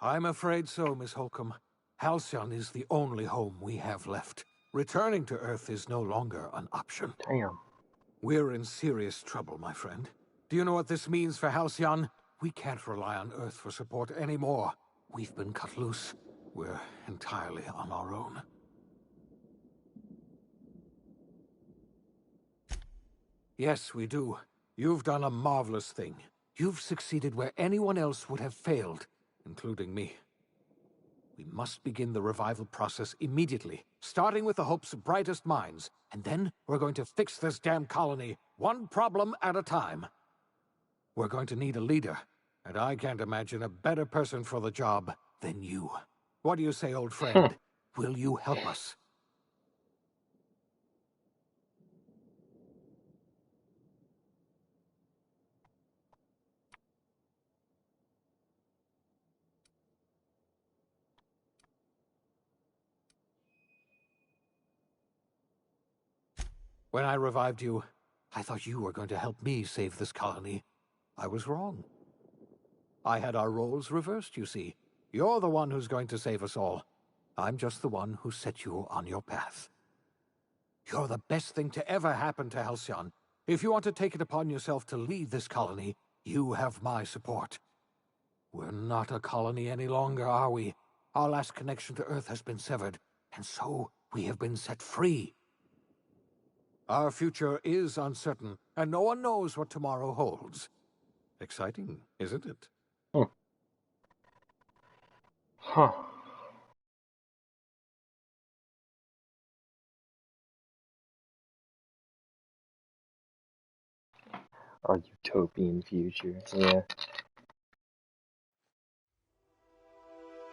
I'm afraid so, Miss Holcomb. Halcyon is the only home we have left. Returning to Earth is no longer an option. Damn. We're in serious trouble, my friend. Do you know what this means for Halcyon? We can't rely on Earth for support anymore. We've been cut loose. We're entirely on our own. Yes, we do. You've done a marvelous thing. You've succeeded where anyone else would have failed, including me. We must begin the revival process immediately, starting with the Hope's brightest minds, and then we're going to fix this damn colony, one problem at a time. We're going to need a leader, and I can't imagine a better person for the job than you. What do you say, old friend? Will you help us? When I revived you, I thought you were going to help me save this colony. I was wrong. I had our roles reversed, you see. You're the one who's going to save us all. I'm just the one who set you on your path. You're the best thing to ever happen to Halcyon. If you want to take it upon yourself to lead this colony, you have my support. We're not a colony any longer, are we? Our last connection to Earth has been severed, and so we have been set free. Our future is uncertain, and no one knows what tomorrow holds. Exciting, isn't it? Huh. Our utopian future, yeah.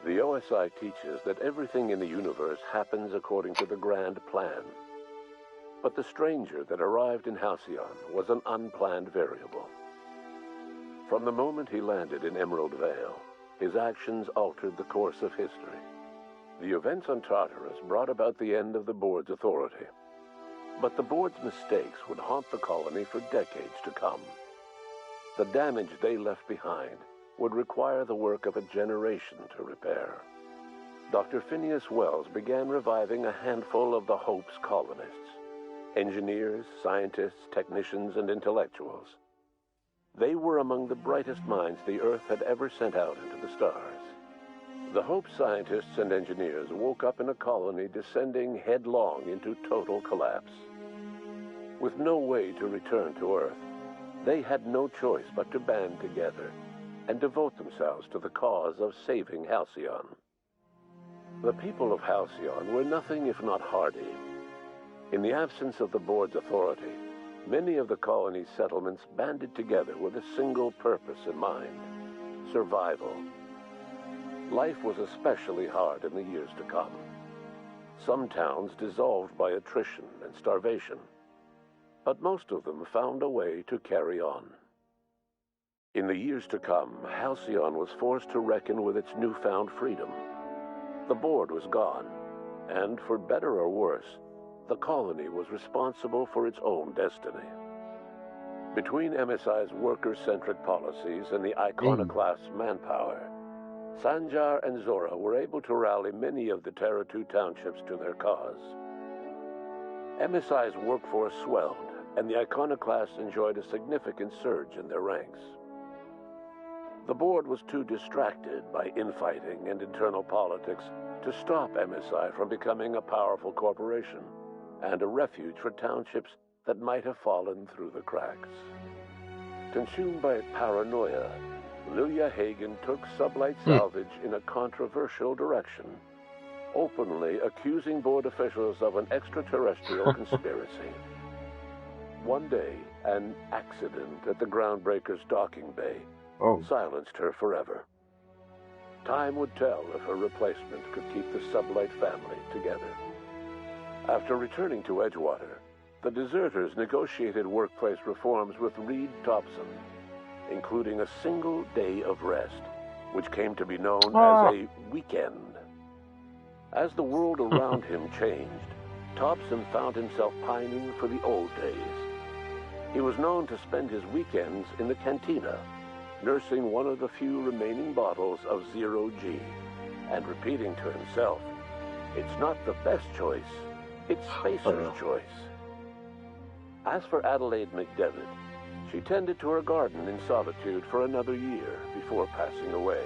The OSI teaches that everything in the universe happens according to the grand plan. But the stranger that arrived in Halcyon was an unplanned variable. From the moment he landed in Emerald Vale, his actions altered the course of history. The events on Tartarus brought about the end of the Board's authority. But the Board's mistakes would haunt the colony for decades to come. The damage they left behind would require the work of a generation to repair. Dr. Phineas Wells began reviving a handful of the Hope's colonists: engineers, scientists, technicians, and intellectuals. They were among the brightest minds the Earth had ever sent out into the stars. The Hope scientists and engineers woke up in a colony descending headlong into total collapse. With no way to return to Earth, they had no choice but to band together and devote themselves to the cause of saving Halcyon. The people of Halcyon were nothing if not hardy. In the absence of the Board's authority, many of the colony's settlements banded together with a single purpose in mind: survival. Life was especially hard in the years to come. Some towns dissolved by attrition and starvation, but most of them found a way to carry on. In the years to come, Halcyon was forced to reckon with its newfound freedom. The Board was gone, and for better or worse, the colony was responsible for its own destiny. Between MSI's worker-centric policies and the iconoclast's manpower, Sanjar and Zora were able to rally many of the Terra 2 townships to their cause. MSI's workforce swelled, and the iconoclasts enjoyed a significant surge in their ranks. The Board was too distracted by infighting and internal politics to stop MSI from becoming a powerful corporation and a refuge for townships that might have fallen through the cracks. Consumed by paranoia, Lilia Hagen took Sublight Salvage in a controversial direction, openly accusing Board officials of an extraterrestrial conspiracy. One day, an accident at the Groundbreaker's docking bay silenced her forever. Time would tell if her replacement could keep the Sublight family together. After returning to Edgewater, the deserters negotiated workplace reforms with Reed Thompson, including a single day of rest, which came to be known as a weekend. As the world around him changed, Thompson found himself pining for the old days. He was known to spend his weekends in the cantina, nursing one of the few remaining bottles of Zero G, and repeating to himself, "It's not the best choice, it's Spacer's choice." As for Adelaide McDevitt, she tended to her garden in solitude for another year before passing away.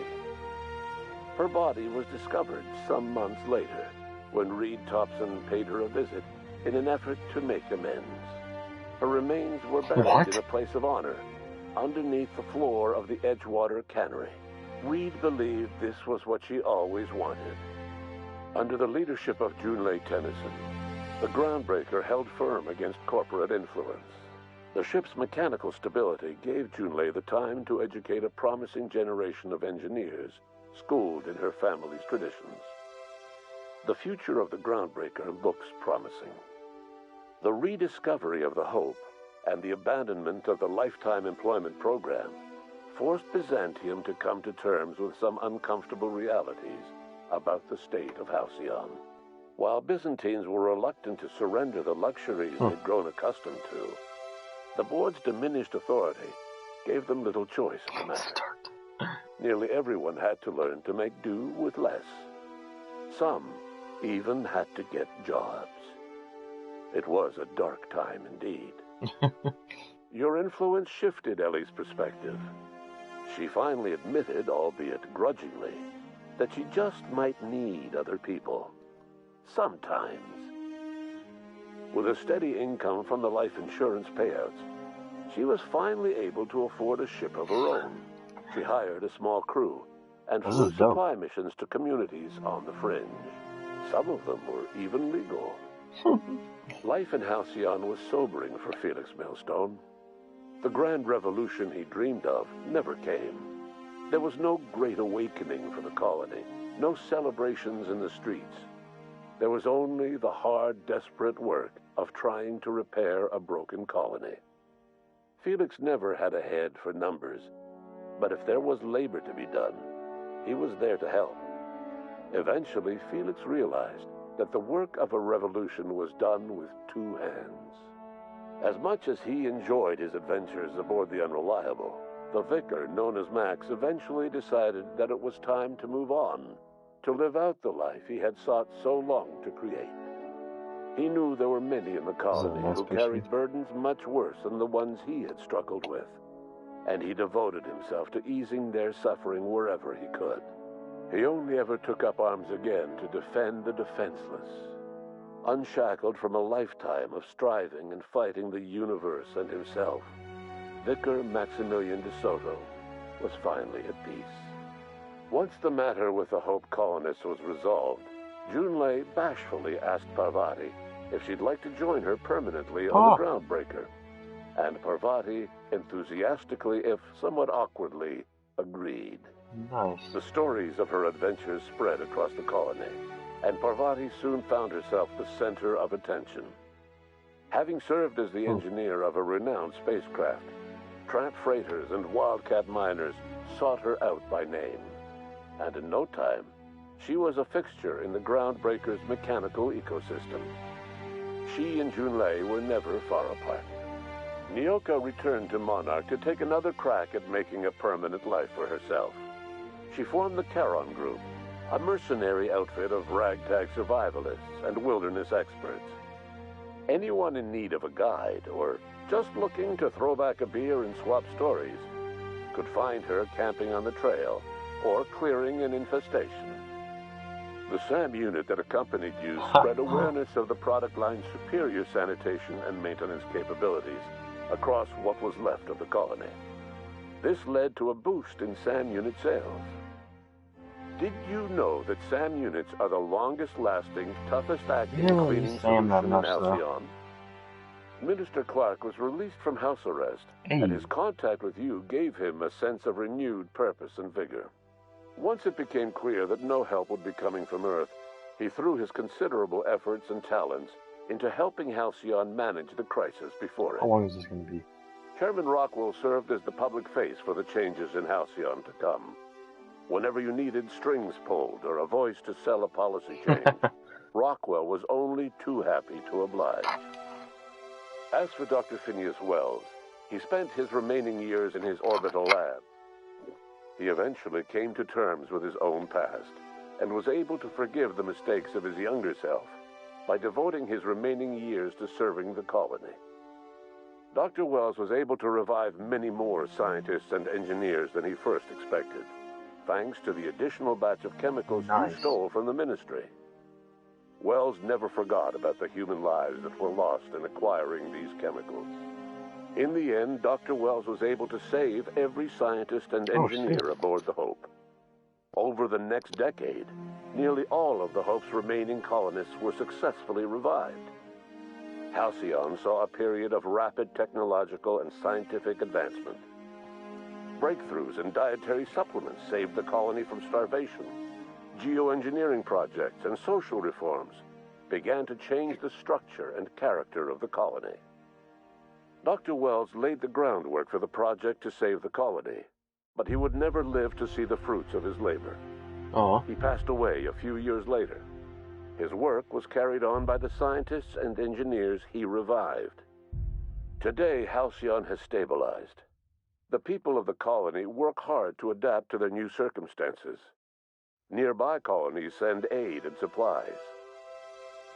Her body was discovered some months later, when Reed Thompson paid her a visit in an effort to make amends. Her remains were buried in a place of honor, underneath the floor of the Edgewater Cannery. Reed believed this was what she always wanted. Under the leadership of Junlei Tennyson, the Groundbreaker held firm against corporate influence. The ship's mechanical stability gave Junlei the time to educate a promising generation of engineers, schooled in her family's traditions. The future of the Groundbreaker looks promising. The rediscovery of the Hope and the abandonment of the Lifetime Employment Program forced Byzantium to come to terms with some uncomfortable realities about the state of Halcyon. While Byzantines were reluctant to surrender the luxuries they'd grown accustomed to, the Board's diminished authority gave them little choice in the matter. Nearly everyone had to learn to make do with less. Some even had to get jobs. It was a dark time indeed. Your influence shifted Ellie's perspective. She finally admitted, albeit grudgingly, that she just might need other people. Sometimes. With a steady income from the life insurance payouts, she was finally able to afford a ship of her own. She hired a small crew and flew supply missions to communities on the fringe. Some of them were even legal. Life in Halcyon was sobering for Felix Millstone. The grand revolution he dreamed of never came. There was no great awakening for the colony, no celebrations in the streets. There was only the hard, desperate work of trying to repair a broken colony. Felix never had a head for numbers, but if there was labor to be done, he was there to help. Eventually, Felix realized that the work of a revolution was done with two hands. As much as he enjoyed his adventures aboard the Unreliable, the vicar, known as Max, eventually decided that it was time to move on, to live out the life he had sought so long to create. He knew there were many in the colony who carried burdens much worse than the ones he had struggled with, and he devoted himself to easing their suffering wherever he could. He only ever took up arms again to defend the defenseless. Unshackled from a lifetime of striving and fighting the universe and himself, Vicar Maximilian de Soto was finally at peace. Once the matter with the Hope colonists was resolved, Junlei bashfully asked Parvati if she'd like to join her permanently on the Groundbreaker, and Parvati enthusiastically, if somewhat awkwardly, agreed. Nice. The stories of her adventures spread across the colony, and Parvati soon found herself the center of attention. Having served as the engineer of a renowned spacecraft, tramp freighters and wildcat miners sought her out by name, and in no time, she was a fixture in the Groundbreaker's mechanical ecosystem. She and Junlei were never far apart. Nyoka returned to Monarch to take another crack at making a permanent life for herself. She formed the Charon Group, a mercenary outfit of ragtag survivalists and wilderness experts. Anyone in need of a guide, or just looking to throw back a beer and swap stories, could find her camping on the trail or clearing an infestation. The SAM unit that accompanied you spread awareness of the product line's superior sanitation and maintenance capabilities across what was left of the colony. This led to a boost in SAM unit sales. Did you know that SAM units are the longest-lasting, toughest-acting cleaning solution in Halcyon? Minister Clark was released from house arrest, and his contact with you gave him a sense of renewed purpose and vigor. Once it became clear that no help would be coming from Earth, he threw his considerable efforts and talents into helping Halcyon manage the crisis before it. How long is this going to be? Chairman Rockwell served as the public face for the changes in Halcyon to come. Whenever you needed strings pulled or a voice to sell a policy change, Rockwell was only too happy to oblige. As for Dr. Phineas Wells, he spent his remaining years in his orbital lab. He eventually came to terms with his own past and was able to forgive the mistakes of his younger self by devoting his remaining years to serving the colony. Dr. Wells was able to revive many more scientists and engineers than he first expected, thanks to the additional batch of chemicals you stole from the Ministry. Wells never forgot about the human lives that were lost in acquiring these chemicals. In the end, Dr. Wells was able to save every scientist and engineer aboard the Hope. Over the next decade, nearly all of the Hope's remaining colonists were successfully revived. Halcyon saw a period of rapid technological and scientific advancement. Breakthroughs in dietary supplements saved the colony from starvation. Geoengineering projects and social reforms began to change the structure and character of the colony. Dr. Wells laid the groundwork for the project to save the colony, but he would never live to see the fruits of his labor. He passed away a few years later. His work was carried on by the scientists and engineers he revived. Today, Halcyon has stabilized. The people of the colony work hard to adapt to their new circumstances. Nearby colonies send aid and supplies.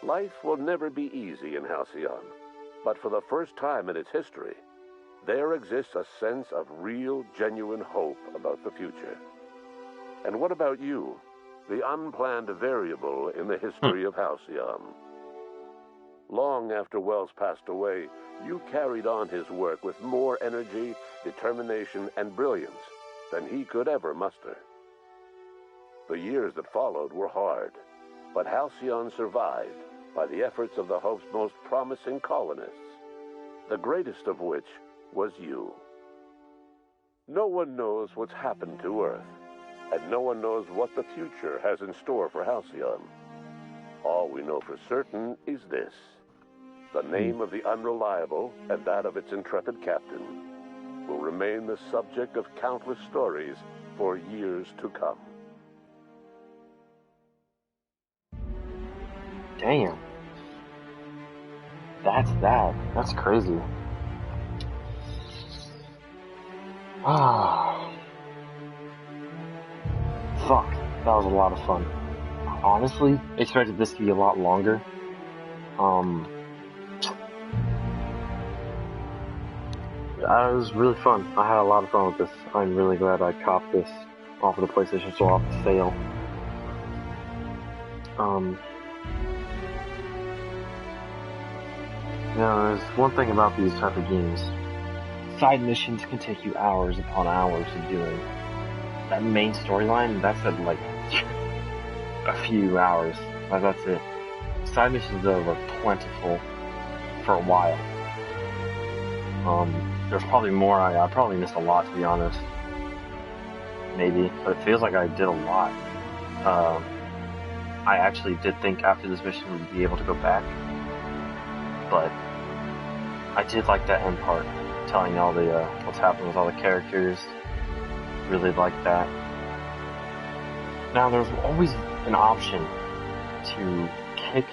Life will never be easy in Halcyon, but for the first time in its history, there exists a sense of real, genuine hope about the future. And what about you, the unplanned variable in the history of Halcyon? Long after Wells passed away, you carried on his work with more energy, determination, and brilliance than he could ever muster. The years that followed were hard, but Halcyon survived by the efforts of the Hope's most promising colonists, the greatest of which was you. No one knows what's happened to Earth, and no one knows what the future has in store for Halcyon. All we know for certain is this: the name of the Unreliable and that of its intrepid captain will remain the subject of countless stories for years to come. Damn. That's crazy. Ah. Fuck. That was a lot of fun. Honestly, expected this to be a lot longer. It was really fun. I had a lot of fun with this. I'm really glad I copped this off of the PlayStation Store off the sale. There's one thing about these type of games. Side missions can take you hours upon hours of doing. That main storyline, that's at like a few hours. That's it. Side missions though were plentiful for a while. There's probably more. I probably missed a lot, to be honest. Maybe, but it feels like I did a lot. I actually did think after this mission we'd be able to go back, but I did like that end part, telling all the what's happening with all the characters. Really liked that. Now there's always an option to kick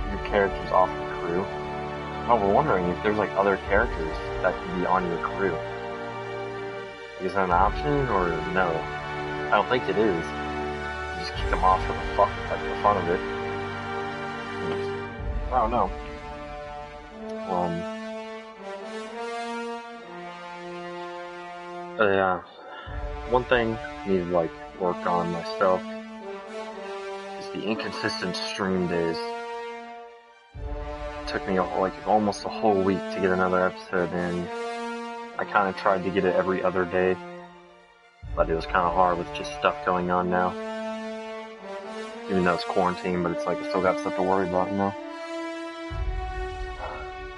your characters off the crew. I was wondering if there's like other characters that could be on your crew. Is that an option or no? I don't think it is. You just kick them off for the fun of it. I don't know. Yeah. One thing I need to like work on myself is the inconsistent stream days. It took me like almost a whole week to get another episode in. I kind of tried to get it every other day, but it was kind of hard with just stuff going on now. Even though it's quarantine, but it's like I still got stuff to worry about, you know?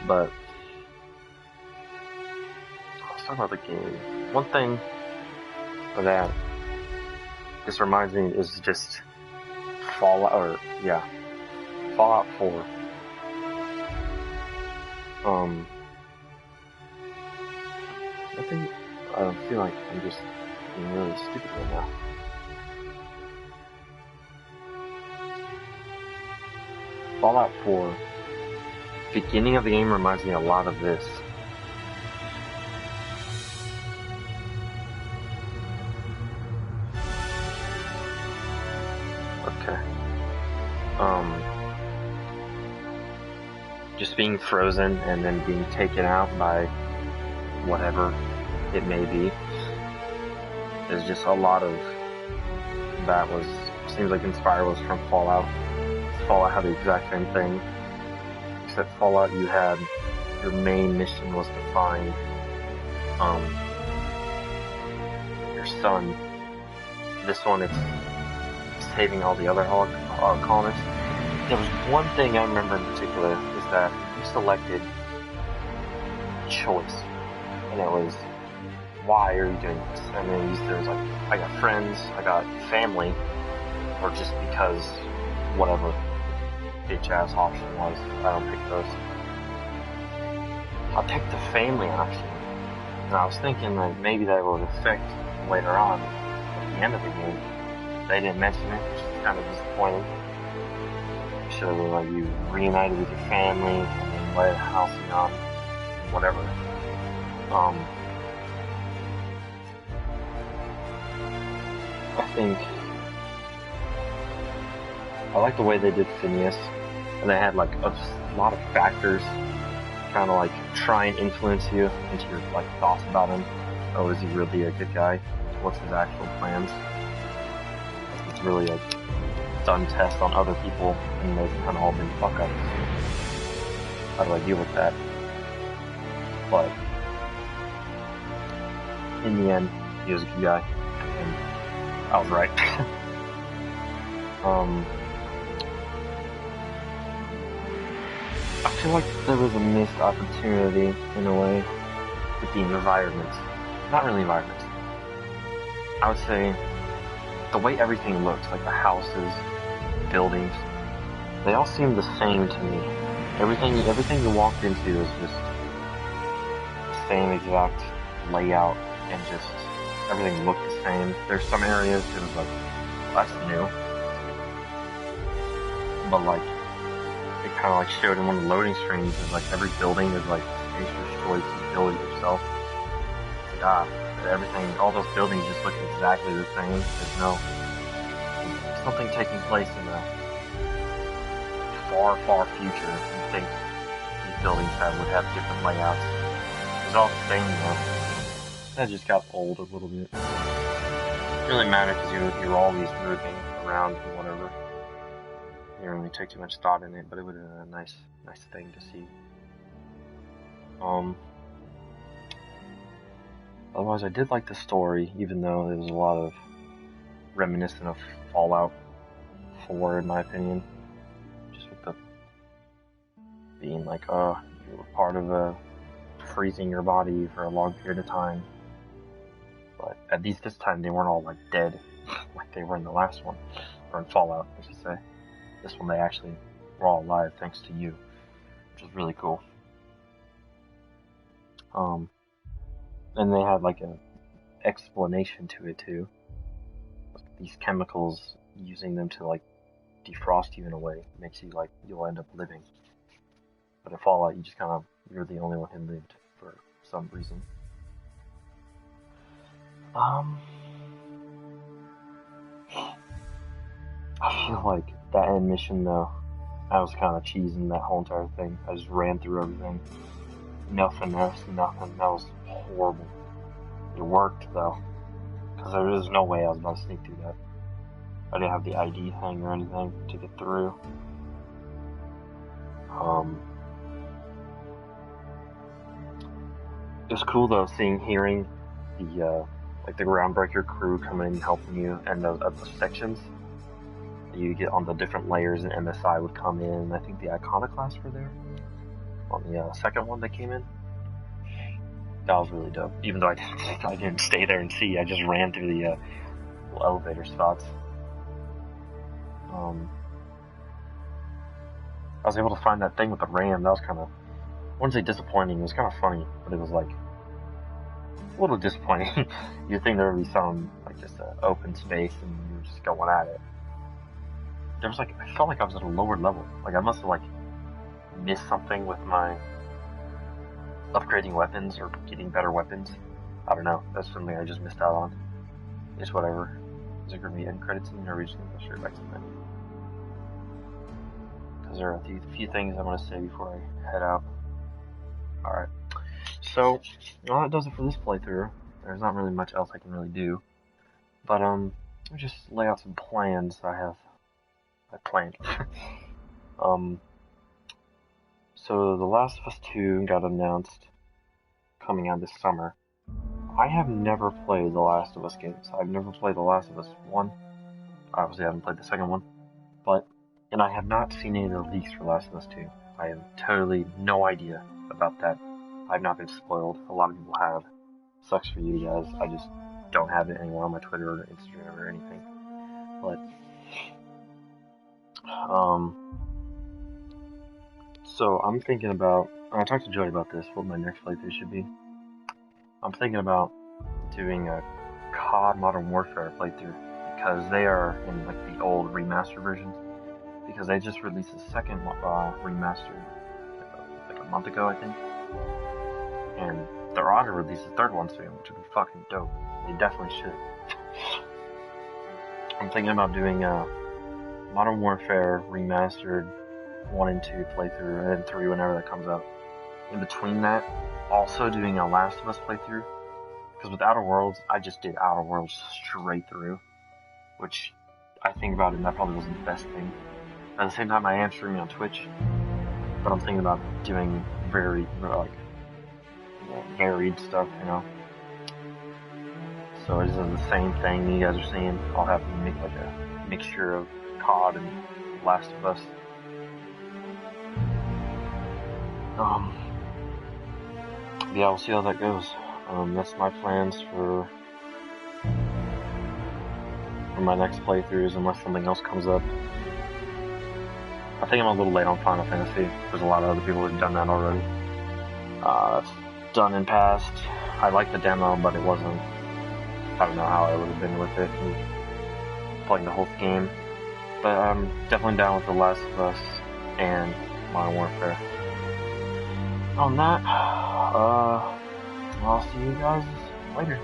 But let's talk about the game. One thing that this reminds me is just Fallout 4. I feel like I'm just being really stupid right now. Fallout 4, beginning of the game reminds me a lot of this. Okay. Just being frozen and then being taken out by whatever it may be. There's just a lot of that seems like inspired was from Fallout. Fallout had the exact same thing, except Fallout you had your main mission was to find your son. This one it's saving all the other colonists. There was one thing I remember in particular is that you selected choice, and it was, why are you doing this? And then there was like, I got friends, I got family, or just because whatever bitch ass option was. I don't pick those. I picked the family option, and I was thinking like maybe that would affect later on at the end of the game. They didn't mention it, which is kind of disappointing. Should have been like you reunited with your family and then led Halcyon, whatever. I think I like the way they did Phineas, and they had like a lot of factors kind of like try and influence you into your like thoughts about him. Oh, is he really a good guy? What's his actual plans? It's really like done tests on other people, and they've kind of all been fuck ups. How do I deal with that? But in the end, he was a good guy, and I was right. I feel like there was a missed opportunity in a way with the environment. Not really environment. I would say the way everything looks, like the houses, buildings, they all seem the same to me. Everything you walked into is just the same exact layout, and just everything looked the same. There's some areas it was like, well, that's new. But like, it kind of like showed in one of the loading screens, is like every building is like spacious choice, you build it yourself. Like, everything, all those buildings just look exactly the same. There's no something taking place in the far, far future. You think these buildings would have different layouts. It's all the same though. That just got old a little bit. It didn't really matter because you're always moving around and whatever. You don't really take too much thought in it, but it would have been a nice thing to see. Otherwise, I did like the story, even though there was a lot of reminiscent of Fallout 4, in my opinion. Just with the being like, you were part of freezing your body for a long period of time. But at least this time, they weren't all like dead, like they were in the last one, or in Fallout, I should say. This one, they actually were all alive thanks to you, which was really cool. And they had like a explanation to it too. These chemicals, using them to like defrost you in a way, makes you like you'll end up living. But in Fallout, you're the only one who lived for some reason. I feel like that end mission though, I was kind of cheesing that whole entire thing. I just ran through everything. No finesse, nothing. That was horrible. It worked though, because there was no way I was about to sneak through that. I didn't have the ID thing or anything to get through. It was cool though, hearing the like the Groundbreaker crew coming in and helping you, and the sections you get on the different layers, and MSI would come in. I think the Iconoclasts were there on the second one that came in. That was really dope. Even though I didn't stay there and see, I just ran through the elevator spots. I was able to find that thing with the ram. That was kind of, I wouldn't say disappointing. It was kind of funny, but it was like a little disappointing. You'd think there would be some like just open space and you were just going at it. There was like, I felt like I was at a lower level. Like I must have like missed something with my upgrading weapons or getting better weapons. I don't know. That's something I just missed out on. It's whatever. Is it going to be end credits scene, or are we just going to go straight back to the menu? Because there are a few things I want to say before I head out. Alright. So, well, that does it for this playthrough. There's not really much else I can really do. But, I'll just lay out some plans I planned. So, The Last of Us 2 got announced coming out this summer. I have never played The Last of Us games. I've never played The Last of Us 1. Obviously, I haven't played the second one. And I have not seen any of the leaks for Last of Us 2. I have totally no idea about that. I've not been spoiled. A lot of people have. Sucks for you guys. I just don't have it anywhere on my Twitter or Instagram or anything. But, so I'm thinking about, I talked to Joey about this, what my next playthrough should be. I'm thinking about doing a COD Modern Warfare playthrough, because they are in like the old remastered versions, because they just released the second remaster like a month ago, I think, and they're on to release the third one soon, which would be fucking dope. They definitely should. I'm thinking about doing a Modern Warfare remastered 1 and 2 playthrough, and then 3 whenever that comes out. in between that, also doing a Last of Us playthrough. Because with Outer Worlds, I just did Outer Worlds straight through, which I think about it, and that probably wasn't the best thing. At the same time, I am streaming on Twitch, but I'm thinking about doing very, like, varied stuff, you know. So it isn't the same thing you guys are seeing. I'll have to make like a mixture of COD and Last of Us. Yeah, we'll see how that goes. That's my plans for my next playthroughs, unless something else comes up. I think I'm a little late on Final Fantasy. There's a lot of other people who've done that already. It's done in past. I liked the demo, but it wasn't. I don't know how I would have been with it and playing the whole game. But I'm definitely down with The Last of Us and Modern Warfare. On that, I'll see you guys later.